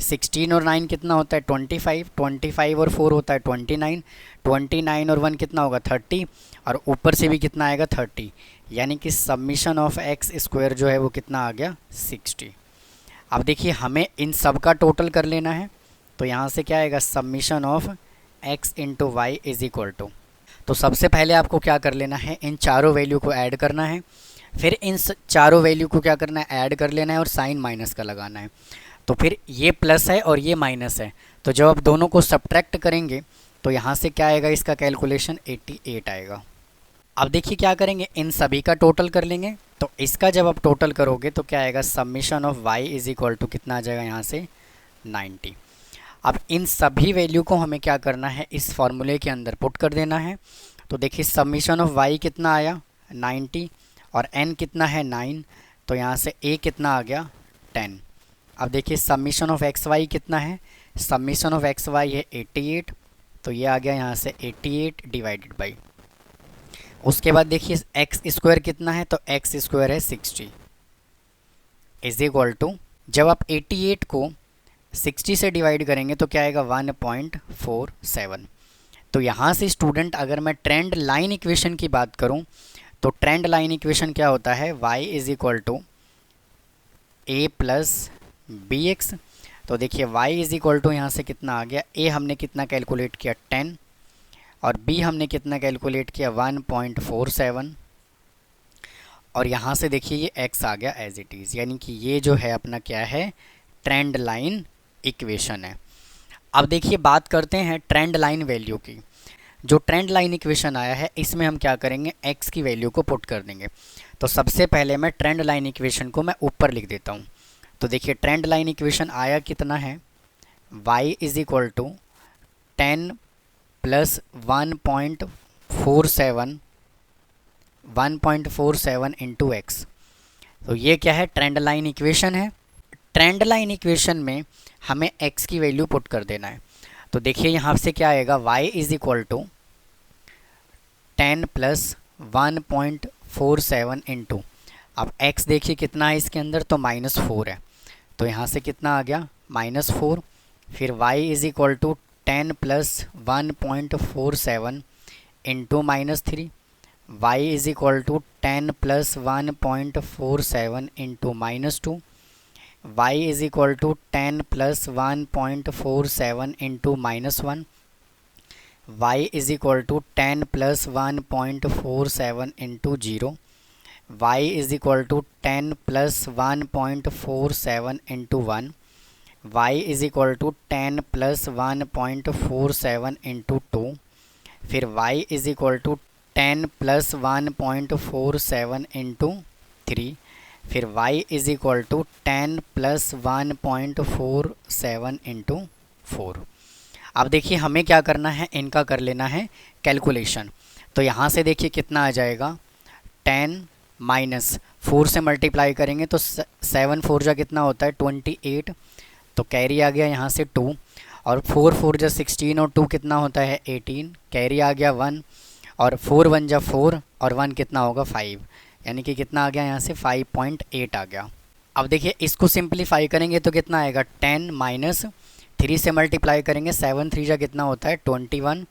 16 और 9 कितना होता है 25, 25 और 4 होता है 29, 29 और 1 कितना होगा 30, और ऊपर से भी कितना आएगा 30, यानी कि समीशन ऑफ एक्स स्क्वायर जो है वो कितना आ गया 60। अब देखिए हमें इन सब का टोटल कर लेना है, तो यहाँ से क्या आएगा summation of x into y is equal to, तो सबसे पहले आपको क्या कर लेना है, इन चारों वैल्यू को ऐड करना है, फिर इन चारों वैल्यू को क्या करना है ऐड कर लेना है और साइन माइनस का लगाना है। तो फिर ये प्लस है और ये माइनस है, तो जब आप दोनों को सब्ट्रैक्ट करेंगे तो यहाँ से क्या आएगा, इसका कैलकुलेशन 88 आएगा। अब देखिए क्या करेंगे, इन सभी का टोटल कर लेंगे, तो इसका जब आप टोटल करोगे तो क्या आएगा summation of y is equal to कितना आ जाएगा यहाँ से 90। अब इन सभी वैल्यू को हमें क्या करना है, इस फॉर्मूले के अंदर पुट कर देना है। तो देखिए समीशन ऑफ y कितना आया 90 और n कितना है 9, तो यहाँ से a कितना आ गया 10। अब देखिए समीशन ऑफ एक्स वाई कितना है, समीशन ऑफ एक्स वाई है 88, तो ये आ गया यहाँ से 88 डिवाइडेड बाई, उसके बाद देखिए एक्स स्क्वायर कितना है, तो एक्स स्क्वायर है 60 इज इक्वल टू, जब आप 88 को 60 से डिवाइड करेंगे तो क्या आएगा 1.47। तो यहाँ से स्टूडेंट अगर मैं ट्रेंड लाइन इक्वेशन की बात करूँ तो ट्रेंड लाइन इक्वेशन क्या होता है, y is equal to a plus b x. तो देखिए y इज इक्वल टू यहाँ से कितना आ गया, a हमने कितना कैलकुलेट किया 10 और b हमने कितना कैलकुलेट किया 1.47, और यहाँ से देखिए ये x आ गया एज इट इज़, यानी कि ये जो है अपना क्या है ट्रेंड लाइन इक्वेशन है। अब देखिए बात करते हैं ट्रेंड लाइन वैल्यू की। जो ट्रेंड लाइन इक्वेशन आया है इसमें हम क्या करेंगे, x की वैल्यू को पुट कर देंगे। तो सबसे पहले मैं ट्रेंड लाइन इक्वेशन को मैं ऊपर लिख देता हूँ। तो देखिए ट्रेंड लाइन इक्वेशन आया कितना है, y is equal to 10 plus 1.47 into x. तो ये क्या है ट्रेंड लाइन इक्वेशन है। ट्रेंड लाइन इक्वेशन में हमें x की वैल्यू पुट कर देना है। तो देखिए यहाँ से क्या आएगा, y is equal to 10 plus 1.47 into, अब x देखिए कितना है इसके अंदर, तो -4 है, तो यहाँ से कितना आ गया -4, फिर y is equal to 10 plus 1.47 into -3, y is equal to 10 plus 1.47 into -2, y is equal to 10 plus 1.47 into -1, y is equal to 10 plus 1.47 into 0, y is equal to 10 plus 1.47 into 1, y is equal to 10 plus 1.47 into 2, फिर y is equal to 10 plus 1.47 into 3, फिर y is equal to 10 plus 1.47 into 4। अब देखिए हमें क्या करना है, इनका कर लेना है कैलकुलेशन। तो यहाँ से देखिए कितना आ जाएगा, 10 माइनस 4 से मल्टीप्लाई करेंगे तो 7 4 जा कितना होता है 28, तो कैरी आ गया यहाँ से 2, और 4 4 जा 16 और 2 कितना होता है 18, कैरी आ गया 1, और 4 1 जा 4 और 1 कितना होगा 5, यानी कि कितना आ गया यहाँ से 5.8 आ गया। अब देखिए इसको सिंप्लीफाई करेंगे तो कितना आएगा, 10 माइनस 3 से मल्टीप्लाई करेंगे, 7 3 जा कितना होता है 21,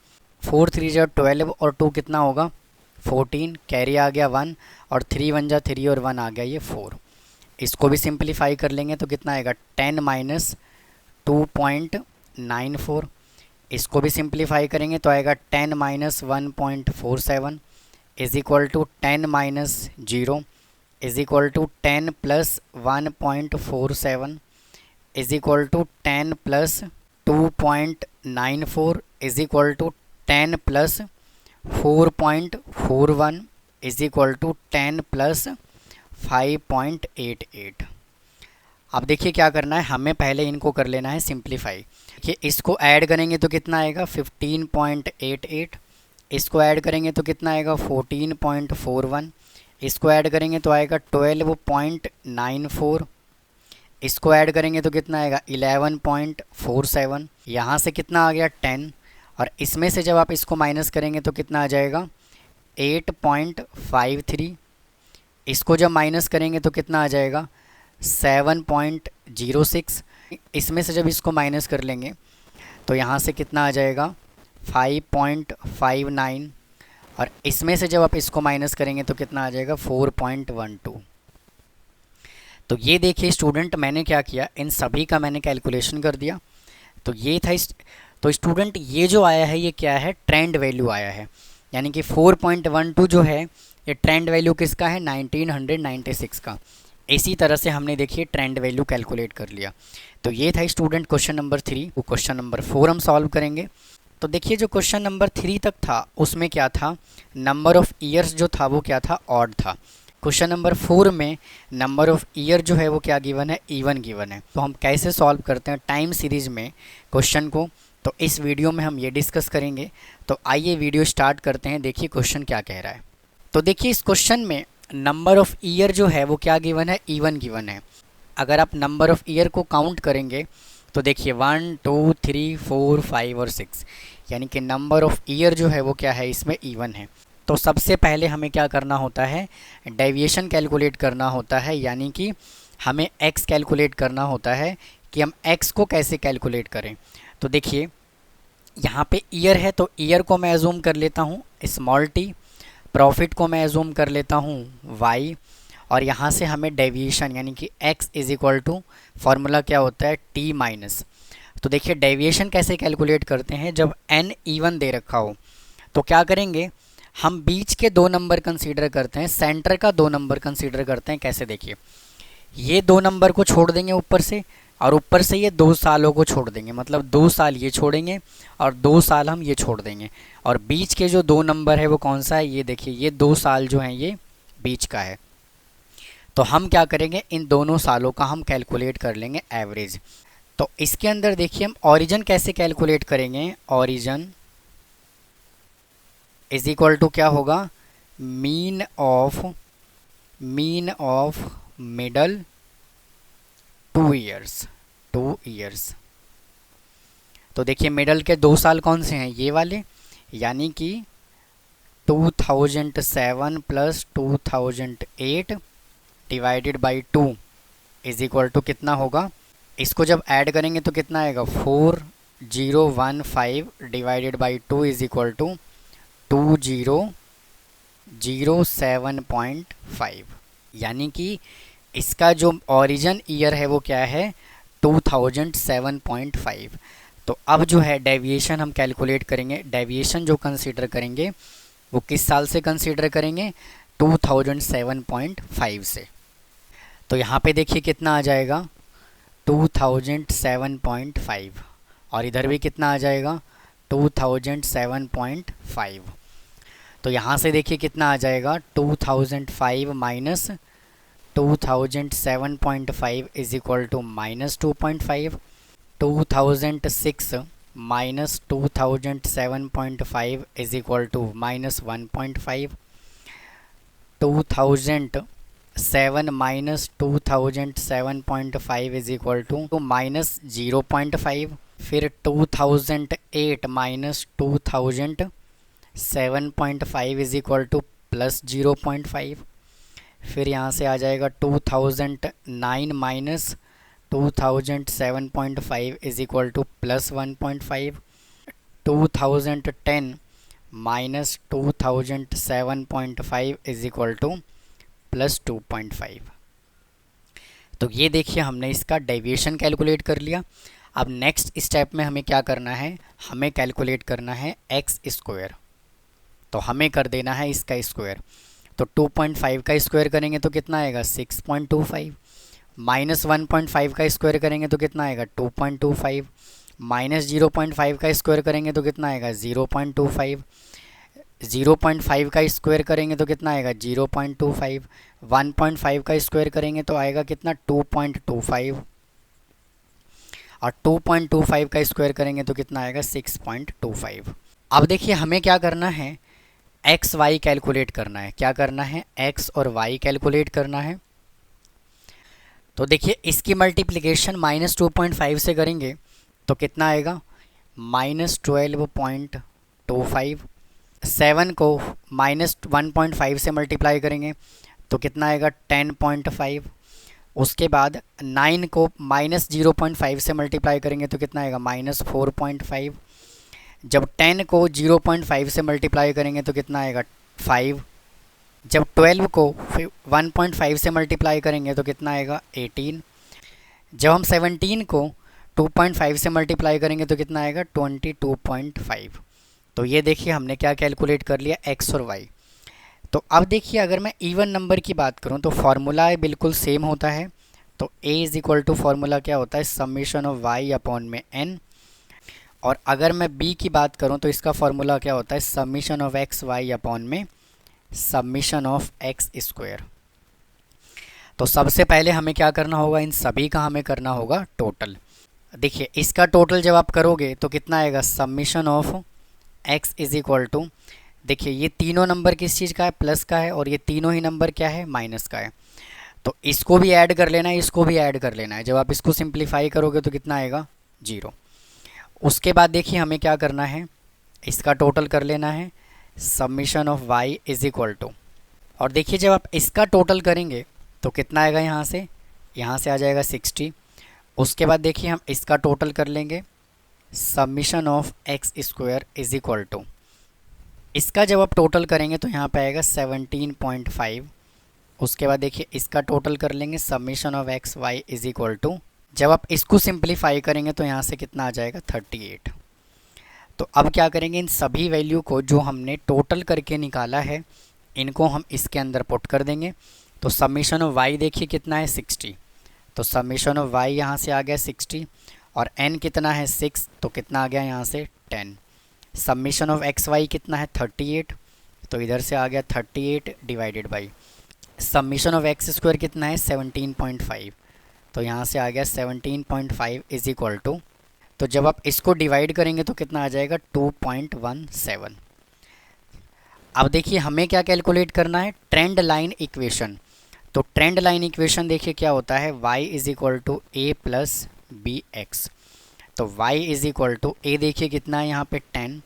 4 3 जा 12 और 2 कितना होगा 14, कैरी आ गया 1, और 3 1 जा 3 और 1 आ गया ये 4। इसको भी सिंप्लीफाई कर लेंगे तो कितना आएगा 10 माइनस 2.94, इसको भी सिंप्लीफाई करेंगे तो आएगा 10 minus 1.47 is equal to 10 minus 0 is equal to 10 plus 1.47 is equal to 10 plus 2.94 is equal to 10 plus 4.41 is equal to 10 plus 5.88। अब देखिए क्या करना है, हमें पहले इनको कर लेना है सिंप्लीफाई। देखिए इसको ऐड करेंगे तो कितना आएगा 15.88, इसको ऐड करेंगे तो कितना आएगा 14.41, इसको ऐड करेंगे तो आएगा 12.94, इसको ऐड करेंगे तो कितना आएगा 11.47, यहाँ से कितना आ गया 10, और इसमें से जब आप इसको माइनस करेंगे तो कितना आ जाएगा 8.53, इसको जब माइनस करेंगे तो कितना आ जाएगा 7.06। इसमें से जब इसको माइनस कर लेंगे तो यहाँ से कितना आ जाएगा 5.59, और इसमें से जब आप इसको माइनस करेंगे तो कितना आ जाएगा 4.12। तो ये देखिए स्टूडेंट, मैंने क्या किया, इन सभी का मैंने कैलकुलेशन कर दिया। तो ये था तो स्टूडेंट ये जो आया है ये क्या है, ट्रेंड वैल्यू आया है, यानी कि 4.12 जो है ये ट्रेंड वैल्यू किसका है, 1996 का। इसी तरह से हमने देखिए ट्रेंड वैल्यू कैलकुलेट कर लिया। तो ये था स्टूडेंट क्वेश्चन नंबर 3। वो क्वेश्चन नंबर 4 हम सॉल्व करेंगे। तो देखिए जो क्वेश्चन नंबर 3 तक था उसमें क्या था, नंबर ऑफ़ ईयर्स जो था वो क्या था, ऑड था। क्वेश्चन नंबर 4 में नंबर ऑफ़ ईयर जो है वो क्या गिवन है, इवन गिवन है। तो हम कैसे सॉल्व करते हैं टाइम सीरीज़ में क्वेश्चन को, तो इस वीडियो में हम ये डिस्कस करेंगे। तो आइए वीडियो स्टार्ट करते हैं। देखिए क्वेश्चन क्या कह रहा है। तो देखिए इस क्वेश्चन में नंबर ऑफ़ ईयर जो है वो क्या गिवन है, इवन गिवन है। अगर आप नंबर ऑफ़ ईयर को काउंट करेंगे तो देखिए 1 2 3 4 5 और 6, यानी कि नंबर ऑफ़ ईयर जो है वो क्या है, इसमें इवन है। तो सबसे पहले हमें क्या करना होता है, डेविएशन कैलकुलेट करना होता है, यानी कि हमें x कैलकुलेट करना होता है कि हम x को कैसे कैलकुलेट करें। तो देखिए यहाँ पे ईयर है तो ईयर को मैं एजूम कर लेता हूँ स्मॉल t, प्रॉफिट को मैं एजूम कर लेता हूँ y, और यहाँ से हमें डेविएशन यानी कि x is equal to formula क्या होता है, t माइनस। तो देखिए डेविएशन कैसे कैलकुलेट करते हैं, जब n इवन दे रखा हो तो क्या करेंगे, हम बीच के 2 नंबर कंसीडर करते हैं, सेंटर का 2 नंबर कंसीडर करते हैं। कैसे, देखिए ये 2 नंबर को छोड़ देंगे ऊपर से, और ऊपर से ये 2 सालों को छोड़ देंगे, मतलब 2 साल ये छोड़ेंगे और 2 साल हम ये छोड़ देंगे। और बीच के जो 2 नंबर है वो कौन सा है, ये देखिए ये 2 साल जो हैं ये बीच का है। तो हम क्या करेंगे, इन दोनों सालों का हम कैलकुलेट कर लेंगे एवरेज। तो इसके अंदर देखिए हम ओरिजिन कैसे कैलकुलेट करेंगे, ओरिजिन इज इक्वल टू क्या होगा, मीन ऑफ मिडल 2 ईयर्स। तो देखिए मिडल के 2 साल कौन से हैं, ये वाले, यानी कि 2007 plus 2008 divided by 2 is equal to कितना होगा, इसको जब ऐड करेंगे तो कितना आएगा 4015 divided by 2 is equal to 2007.5, यानी कि इसका जो ओरिजिन ईयर है वो क्या है 2007.5। तो अब जो है डेविएशन हम कैलकुलेट करेंगे। डेविएशन जो कंसीडर करेंगे वो किस साल से कंसीडर करेंगे, 2007.5 से। तो यहाँ पे देखिए कितना आ जाएगा 2007.5, और इधर भी कितना आ जाएगा 2007.5। तो यहाँ से देखिए कितना आ जाएगा 2005 minus 2007.5 is equal to minus 2.5, 2006 minus 2007.5 is equal to minus 1.5, 2007 minus 2007.5 is equal to minus 0.5, फिर 2008 minus 2007.5 is equal to plus 0.5, फिर यहाँ से आ जाएगा 2009 minus 2007.5 is equal to plus 1.5, 2010 minus 2007.5 is equal to plus 2.5। तो ये देखिए हमने इसका डेविएशन कैलकुलेट कर लिया। अब नेक्स्ट स्टेप में हमें क्या करना है, हमें कैलकुलेट करना है एक्स स्क्वायर। तो हमें कर देना है इसका स्क्वायर। तो 2.5 का स्क्वायर करेंगे तो कितना आएगा 6.25, माइनस 1.5 का स्क्वायर करेंगे तो कितना आएगा 2.25, माइनस 0.5 का स्क्वायर करेंगे तो कितना आएगा 0.25, 0.5 का स्क्वायर करेंगे तो कितना आएगा 0.25, 1.5 का स्क्वायर करेंगे तो आएगा कितना 2.25, और 2.25 का स्क्वायर करेंगे तो कितना आएगा 6.25। अब देखिए हमें क्या करना है, एक्स वाई कैलकुलेट करना है। क्या करना है, एक्स और वाई कैलकुलेट करना है। तो देखिए इसकी मल्टीप्लिकेशन माइनस 2.5 से करेंगे तो कितना आएगा माइनस 12.25, 7 को माइनस 1.5 से मल्टीप्लाई करेंगे तो कितना आएगा 10.5। उसके बाद 9 को -0.5 से मल्टीप्लाई करेंगे तो कितना आएगा -4.5। जब 10 को 0.5 से मल्टीप्लाई करेंगे तो कितना आएगा 5। जब 12 को 1.5 से मल्टीप्लाई करेंगे तो कितना आएगा 18। जब हम 17 को 2.5 से मल्टीप्लाई करेंगे तो कितना आएगा 22.5। तो ये देखिए हमने क्या कैलकुलेट कर लिया, x और y। तो अब देखिए अगर मैं इवन नंबर की बात करूं तो फॉर्मूला बिल्कुल सेम होता है। तो a is equal to formula क्या होता है, समीशन ऑफ y अपॉन में n। और अगर मैं b की बात करूं तो इसका फॉर्मूला क्या होता है, summation of x y upon में समीशन ऑफ एक्स स्क्वायर। तो सबसे पहले हमें क्या करना होगा, इन सभी का हमें करना होगा टोटल। देखिए इसका टोटल जब आप करोगे तो कितना आएगा, summation of x is equal to, देखिए ये तीनों नंबर किस चीज़ का है, प्लस का है, और ये तीनों ही नंबर क्या है, माइनस का है। तो इसको भी ऐड कर लेना है, इसको भी ऐड कर लेना है। जब आप इसको सिंप्लीफाई करोगे तो कितना आएगा 0। उसके बाद देखिए हमें क्या करना है, इसका टोटल कर लेना है, summation of y is equal to, और देखिए जब आप इसका टोटल करेंगे तो कितना आएगा, यहाँ से आ जाएगा 60। उसके बाद देखिए हम इसका टोटल कर लेंगे, summation of x square is equal to, इसका जब आप टोटल करेंगे तो यहाँ पे आएगा 17.5। उसके बाद देखिए इसका टोटल कर लेंगे, summation of x y is equal to, जब आप इसको सिंप्लीफाई करेंगे तो यहाँ से कितना आ जाएगा 38। तो अब क्या करेंगे, इन सभी वैल्यू को जो हमने टोटल करके निकाला है इनको हम इसके अंदर पुट कर देंगे। तो समीशन ऑफ y देखिए कितना है 60, तो समीशन ऑफ y यहाँ से आ गया 60, और n कितना है 6, तो कितना आ गया यहाँ से 10। समीशन ऑफ एक्स वाई कितना है 38, तो इधर से आ गया 38 divided by summation of x square कितना है 17.5, तो यहाँ से आ गया 17.5 इज इक्वल टू, तो जब आप इसको डिवाइड करेंगे तो कितना आ जाएगा 2.17। अब देखिए हमें क्या कैलकुलेट करना है, ट्रेंड लाइन इक्वेशन। तो ट्रेंड लाइन इक्वेशन देखिए क्या होता है, y is equal to a plus b x. तो y is equal to a देखिए कितना है यहाँ पे 10,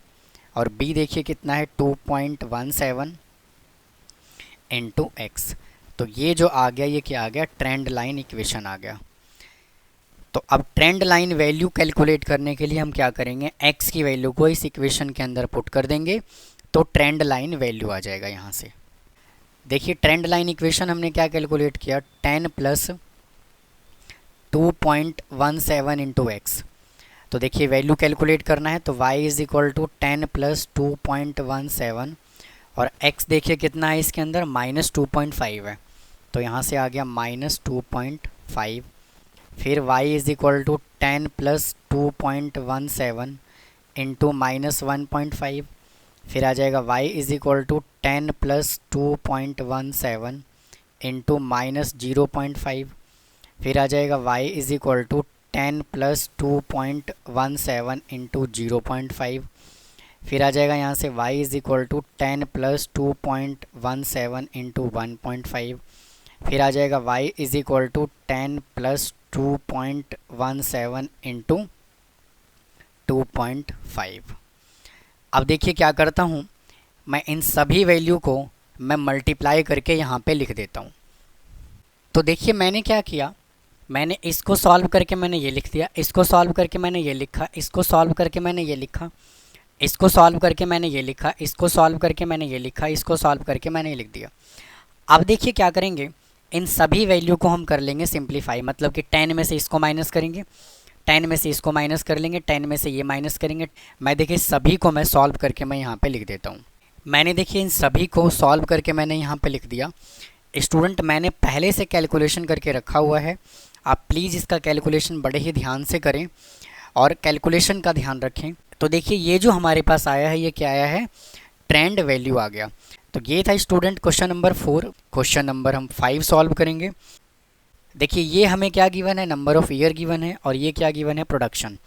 और b देखिए कितना है 2.17 इंटू एक्स। तो ये जो आ गया ये क्या आ गया, ट्रेंड लाइन इक्वेशन आ गया। तो अब ट्रेंड लाइन वैल्यू कैलकुलेट करने के लिए हम क्या करेंगे, x की वैल्यू को इस इक्वेशन के अंदर पुट कर देंगे, तो ट्रेंड लाइन वैल्यू आ जाएगा यहाँ से। देखिए ट्रेंड लाइन इक्वेशन हमने क्या कैलकुलेट किया, 10 प्लस 2.17 इंटू एक्स। तो देखिए वैल्यू कैलकुलेट करना है, तो y is equal to 10 plus 2.17, और x देखिए कितना है इसके अंदर -2.5 है, तो यहाँ से आ गया -2.5। फिर y is equal to 10 plus 2.17 into -1.5, फिर आ जाएगा y is equal to 10 plus 2.17 into -0.5, फिर आ जाएगा y is equal to 10 plus 2.17 into 0.5, फिर आ जाएगा यहाँ से y is equal to 10 plus 2.17 into 1.5, फिर आ जाएगा y is equal to 10 plus 2.17 into 2.5। अब देखिए क्या करता हूँ, मैं इन सभी वैल्यू को मैं मल्टीप्लाई करके यहाँ पे लिख देता हूँ। तो देखिए मैंने क्या किया, मैंने इसको सॉल्व करके मैंने ये लिख दिया, इसको सॉल्व करके मैंने ये लिखा, इसको सॉल्व करके मैंने ये लिखा, इसको सॉल्व करके मैंने ये लिखा, इसको सॉल्व करके मैंने ये लिखा, इसको सॉल्व करके मैंने ये लिख दिया। अब देखिए क्या करेंगे, इन सभी वैल्यू को हम कर लेंगे सिंप्लीफाई, मतलब कि 10 में से इसको माइनस करेंगे, 10 में से इसको माइनस कर लेंगे, 10 में से ये माइनस करेंगे। मैं देखिए सभी को मैं सॉल्व करके मैं यहाँ पे लिख देता हूँ। मैंने देखिए इन सभी को सॉल्व करके मैंने यहाँ पे लिख दिया। स्टूडेंट मैंने पहले से कैलकुलेशन करके रखा हुआ है, आप प्लीज़ इसका कैलकुलेशन बड़े ही ध्यान से करें और कैलकुलेशन का ध्यान रखें। तो देखिए ये जो हमारे पास आया है ये क्या आया है, ट्रेंड वैल्यू आ गया। तो ये था student question number 4। Question number हम 5 सॉल्व करेंगे। देखिए ये हमें क्या गिवन है, नंबर ऑफ़ ईयर गिवन है, और ये क्या गिवन है, प्रोडक्शन।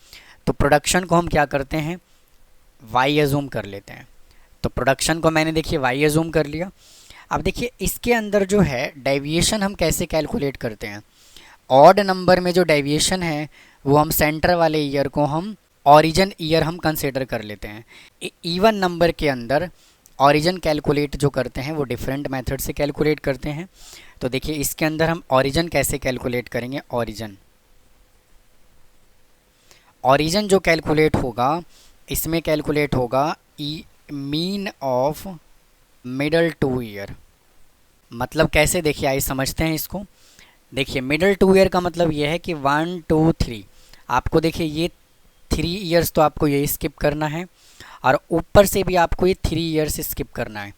तो प्रोडक्शन को हम क्या करते हैं, y एजूम कर लेते हैं। तो प्रोडक्शन को मैंने देखिए y एजूम कर लिया। अब देखिए इसके अंदर जो है डेविएशन हम कैसे कैलकुलेट करते हैं, ऑड नंबर में जो डेविएशन है वो हम सेंटर वाले ईयर को हम ओरिजिन ईयर हम कंसिडर कर लेते हैं। इवन नंबर के अंदर ऑरिजिन कैलकुलेट जो करते हैं वो डिफरेंट मेथड से कैलकुलेट करते हैं। तो देखिए इसके अंदर हम ऑरिजिन कैसे कैलकुलेट करेंगे। ऑरिजिन जो कैलकुलेट होगा, इसमें कैलकुलेट होगा मीन ऑफ मिडल 2 ईयर। मतलब कैसे, देखिए आइए समझते हैं इसको। देखिए मिडल 2 ईयर का मतलब ये है कि 1 2 3, आपको देखिए ये 3 ईयर्स तो आपको ये स्किप करना है और ऊपर से भी आपको ये 3 ईयर्स स्किप करना है।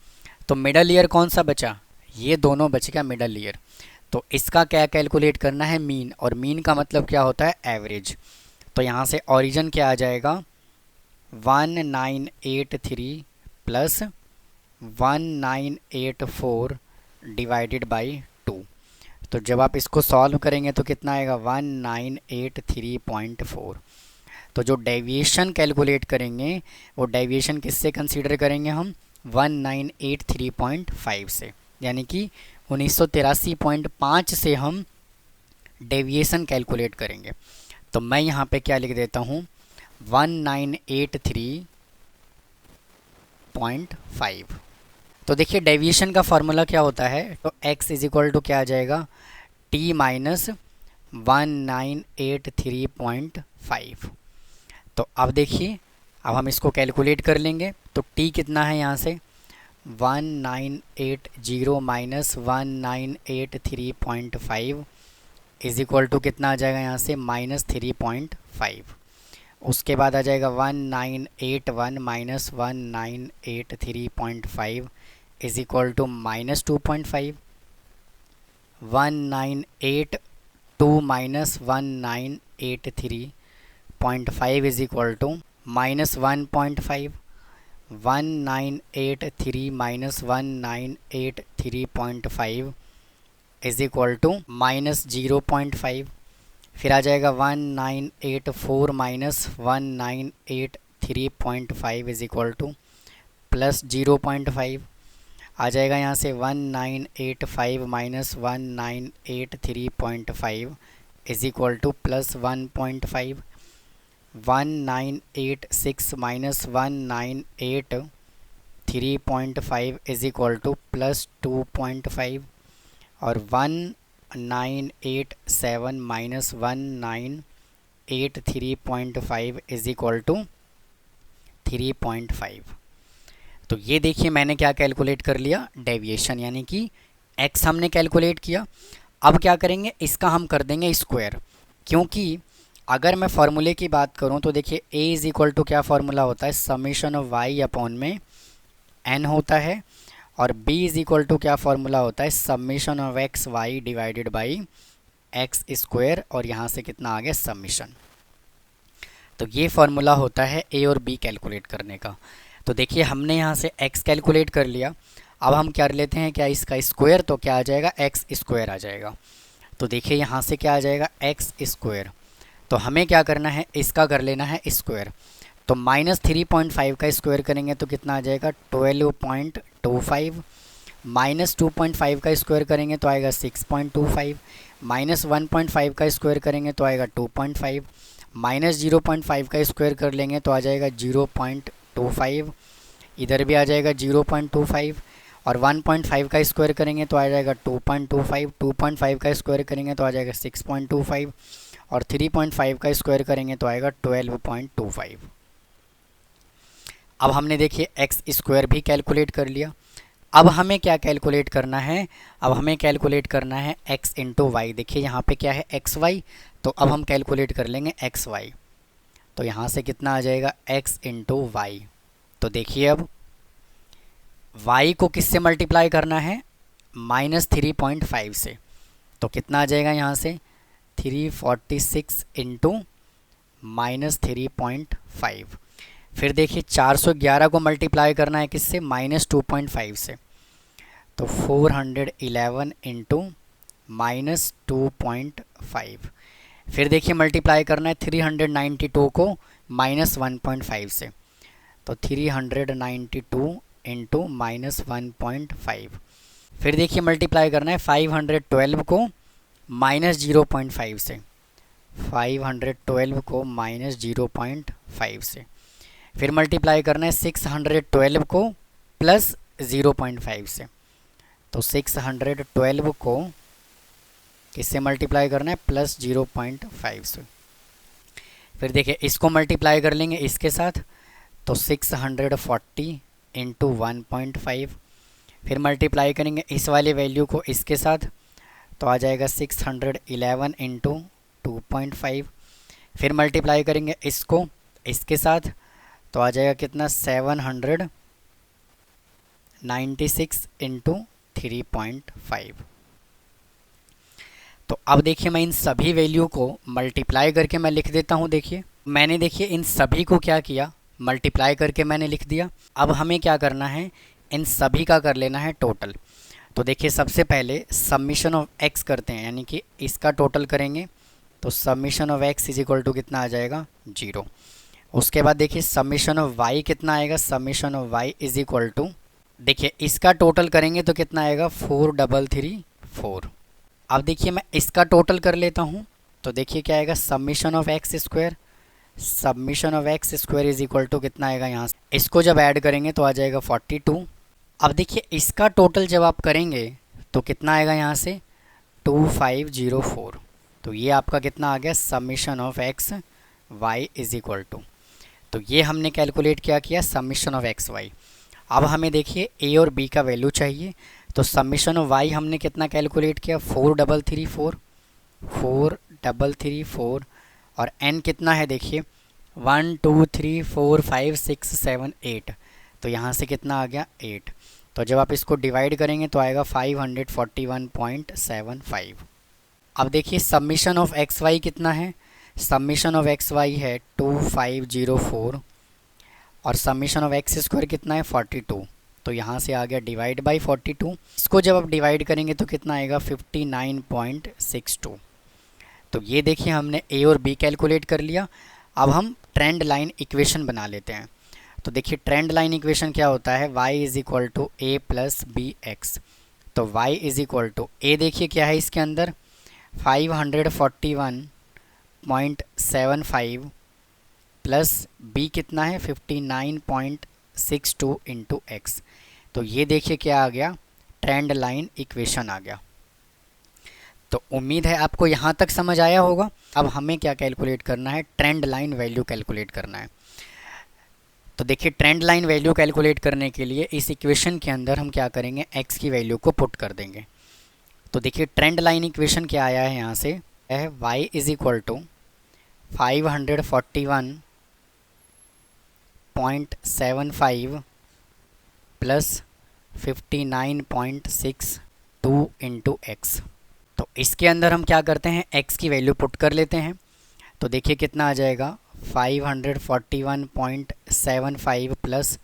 तो मिडल ईयर कौन सा बचा, ये दोनों बच गया मिडल ईयर। तो इसका क्या कैलकुलेट करना है, मीन। और मीन का मतलब क्या होता है, एवरेज। तो यहाँ से ऑरिजिन क्या आ जाएगा, 1983 प्लस 1984 डिवाइडेड बाई 2। तो जब आप इसको सॉल्व करेंगे तो कितना आएगा, 1983.4। तो जो डेविएशन कैलकुलेट करेंगे वो डेविएशन किससे कंसीडर करेंगे हम, 1983.5 से, यानी कि 1983.5 से हम डेविएशन कैलकुलेट करेंगे। तो मैं यहाँ पे क्या लिख देता हूँ, 1983.5। तो देखिए डेविएशन का फॉर्मूला क्या होता है, तो x इज इक्वल टू क्या आ जाएगा, t माइनस 1983.5। तो अब देखिए अब हम इसको कैलकुलेट कर लेंगे। तो t कितना है यहाँ से, 1980 माइनस 1983.5 इज इक्वल टू कितना आ जाएगा यहाँ से, -3.5। उसके बाद आ जाएगा 1981 minus 1983.5 is equal to -2.5। 1982 minus 1983.5 is equal to -1.5। 1983 minus 1983.5 is equal to -0.5। फिर आ जाएगा 1984 माइनस 1983.5 इज इक्वल टू +0.5। आ जाएगा यहाँ से 1985 minus 1983.5 is equal to +1.5। 1986 minus 1983.5 is equal to +2.5 और 1987 माइनस 1983.5 इज इक्वल टू 3.5। तो ये देखिए मैंने क्या कैलकुलेट कर लिया, डेविएशन, यानी कि x हमने कैलकुलेट किया। अब क्या करेंगे, इसका हम कर देंगे स्क्वायर, क्योंकि अगर मैं फार्मूले की बात करूं तो देखिए a इज इक्वल टू क्या फार्मूला होता है, समेशन ऑफ y अपॉन में n होता है, और b इज इक्वल टू क्या फार्मूला होता है, summation of x y divided by x square, और यहाँ से कितना आ गया, समेशन। तो ये फार्मूला होता है a और b कैलकुलेट करने का। तो देखिए हमने यहाँ से x कैलकुलेट कर लिया। अब हम क्या लेते हैं, क्या इसका स्क्वायर, तो क्या आ जाएगा, एक्स स्क्वायर आ जाएगा। तो देखिए यहाँ से क्या आ जाएगा, एक्स स्क्वायर। तो हमें क्या करना है, इसका कर लेना है स्क्वायर। तो -3.5 का स्क्वायर करेंगे तो कितना आ जाएगा, 12.25। -2.5 का स्क्वायर करेंगे तो आएगा 6.25। -1.5 का स्क्वायर करेंगे तो आएगा 2.5। -0.5 का स्क्वायर कर लेंगे तो आ जाएगा 0.25। इधर भी आ जाएगा 0.25, और 1.5 का स्क्वायर करेंगे तो आ जाएगा 2.25। 2.5 का स्क्वायर करेंगे तो आ जाएगा 6.25, और 3.5 का स्क्वायर करेंगे तो आएगा 12.25। अब हमने देखिए एक्स स्क्वायर भी कैलकुलेट कर लिया। अब हमें क्या कैलकुलेट करना है, अब हमें कैलकुलेट करना है x इंटू वाई। देखिए यहाँ पे क्या है, एक्स वाई, तो अब हम कैलकुलेट कर लेंगे एक्स वाई। तो यहाँ से कितना आ जाएगा, x इंटू वाई। तो देखिए अब y को किससे मल्टीप्लाई करना है, -3.5 से। तो कितना आ जाएगा यहाँ से, 346 इंटू -3.5। फिर देखिए 411 को मल्टीप्लाई करना है किससे, -2.5 से। तो 411 इंटू -2.5। फिर देखिए मल्टीप्लाई करना है 392 को -1.5 से। तो 392 इंटू -1.5। फिर देखिए मल्टीप्लाई करना है 512 को -0.5 से। 512 को -0.5 से। फिर मल्टीप्लाई करना है 612 को प्लस 0.5 से। तो 612 को किससे मल्टीप्लाई करना है, प्लस 0.5 से। फिर देखिए इसको मल्टीप्लाई कर लेंगे इसके साथ, तो 640 इंटू 1.5। फिर मल्टीप्लाई करेंगे इस वाले वैल्यू को इसके साथ, तो आ जाएगा 611 इंटू 2.5। फिर मल्टीप्लाई करेंगे इसको इसके साथ, तो आ जाएगा कितना, 796 इंटू 3.5। तो अब देखिए मैं इन सभी वैल्यू को मल्टीप्लाई करके मैं लिख देता हूँ। देखिए मैंने देखिए इन सभी को क्या किया, मल्टीप्लाई करके मैंने लिख दिया। अब हमें क्या करना है, इन सभी का कर लेना है टोटल। तो देखिए सबसे पहले समीशन ऑफ एक्स करते हैं, यानी कि इसका टोटल करेंगे, तो summation of x is equal to कितना आ जाएगा, 0। उसके बाद देखिए समीशन ऑफ वाई कितना आएगा, summation of y is equal to, देखिए इसका टोटल करेंगे तो कितना आएगा, 4334। अब देखिए मैं इसका टोटल कर लेता हूँ, तो देखिए क्या आएगा, summation of x square, summation of x square is equal to कितना आएगा, यहाँ से इसको जब ऐड करेंगे तो आ जाएगा 42। अब देखिए इसका टोटल जब आप करेंगे तो कितना आएगा, यहाँ से 2504। तो ये आपका कितना आ गया, summation of x y is equal to, तो ये हमने कैलकुलेट क्या किया, समीशन ऑफ एक्स वाई। अब हमें देखिए ए और बी का वैल्यू चाहिए, तो समीशन ऑफ वाई हमने कितना कैलकुलेट किया, 4334 और n कितना है, देखिए 1 2 3 4 5 6 7 8, तो यहाँ से कितना आ गया, 8। तो जब आप इसको डिवाइड करेंगे तो आएगा 541.75। अब देखिए समीशन ऑफ एक्स वाई कितना है, समीशन ऑफ एक्स वाई है 2504 और समीशन ऑफ एक्स स्क्वायर कितना है, 42। तो यहाँ से आ गया डिवाइड बाई 42। इसको जब आप डिवाइड करेंगे तो कितना आएगा, 59.62। तो ये देखिए हमने ए और बी कैलकुलेट कर लिया। अब हम ट्रेंड लाइन इक्वेशन बना लेते हैं। तो देखिए ट्रेंड लाइन इक्वेशन क्या होता है, y is equal to a plus b x. तो y is equal to a, देखिए क्या है इसके अंदर, 541.75 प्लस बी कितना है, 59.62 इंटू एक्स। तो ये देखिए क्या आ गया, ट्रेंड लाइन इक्वेशन आ गया। तो उम्मीद है आपको यहाँ तक समझ आया होगा। अब हमें क्या कैलकुलेट करना है, ट्रेंड लाइन वैल्यू कैलकुलेट करना है। तो देखिए ट्रेंड लाइन वैल्यू कैलकुलेट करने के लिए इस इक्वेशन के अंदर हम क्या करेंगे, x की वैल्यू को पुट कर देंगे। तो देखिए ट्रेंड लाइन इक्वेशन क्या आया है, यहाँ से है y is equal to 541.75 plus 59.62 into x. तो इसके अंदर हम क्या करते हैं, x की वैल्यू पुट कर लेते हैं। तो देखिए कितना आ जाएगा, 541.75 प्लस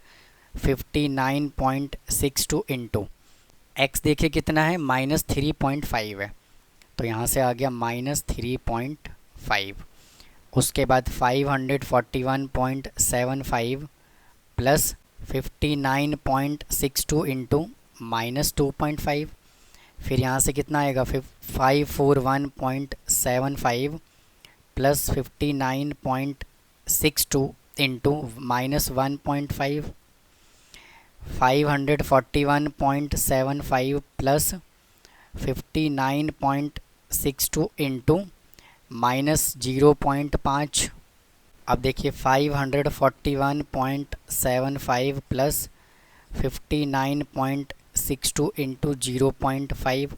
59.62 इंटू एक्स, देखिए कितना है, -3.5 है। तो यहाँ से आ गया -3.5। उसके बाद 541.75 प्लस 59.62 इंटू -2.5। फिर यहाँ से कितना आएगा, 541.75 प्लस 59.62 इंटू -1.5। 541.75 plus 59.62 into -0.5। अब देखिए 541.75 plus 59.62 into 0.5।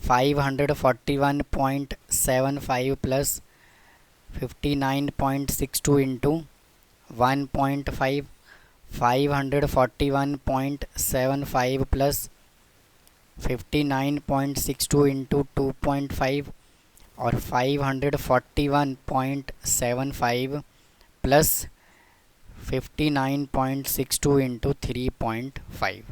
541.75 plus 59.62 into 1.5। 541.75 plus 59.62 into 2.5 और 541.75 प्लस 59.62 इंटू 3.5।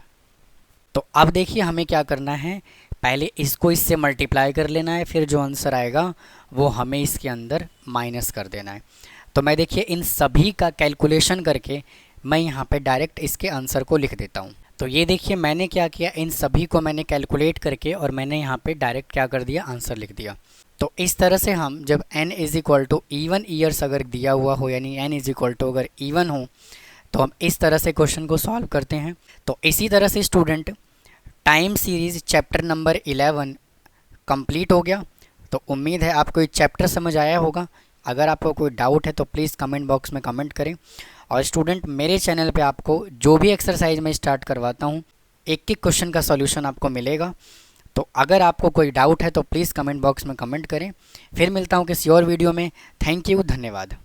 तो अब देखिए हमें क्या करना है, पहले इसको इससे मल्टीप्लाई कर लेना है, फिर जो आंसर आएगा वो हमें इसके अंदर माइनस कर देना है। तो मैं देखिए इन सभी का कैलकुलेशन करके मैं यहाँ पे डायरेक्ट इसके आंसर को लिख देता हूँ। तो ये देखिए मैंने क्या किया, इन सभी को मैंने कैलकुलेट करके और मैंने यहाँ पे डायरेक्ट क्या कर दिया, आंसर लिख दिया। तो इस तरह से हम जब n is equal to even years अगर दिया हुआ हो, यानी n इज इक्वल टू अगर ईवन हो, तो हम इस तरह से क्वेश्चन को सॉल्व करते हैं। तो इसी तरह से student time series chapter number 11 complete हो गया। तो उम्मीद है आपको ये चैप्टर समझ आया होगा। अगर आपको कोई डाउट है तो प्लीज़ कमेंट बॉक्स में कमेंट करें। और स्टूडेंट मेरे चैनल पे आपको जो भी एक्सरसाइज मैं स्टार्ट करवाता हूँ एक एक क्वेश्चन का सॉल्यूशन आपको मिलेगा। तो अगर आपको कोई डाउट है तो प्लीज़ कमेंट बॉक्स में कमेंट करें। फिर मिलता हूँ किसी और वीडियो में। थैंक यू, धन्यवाद।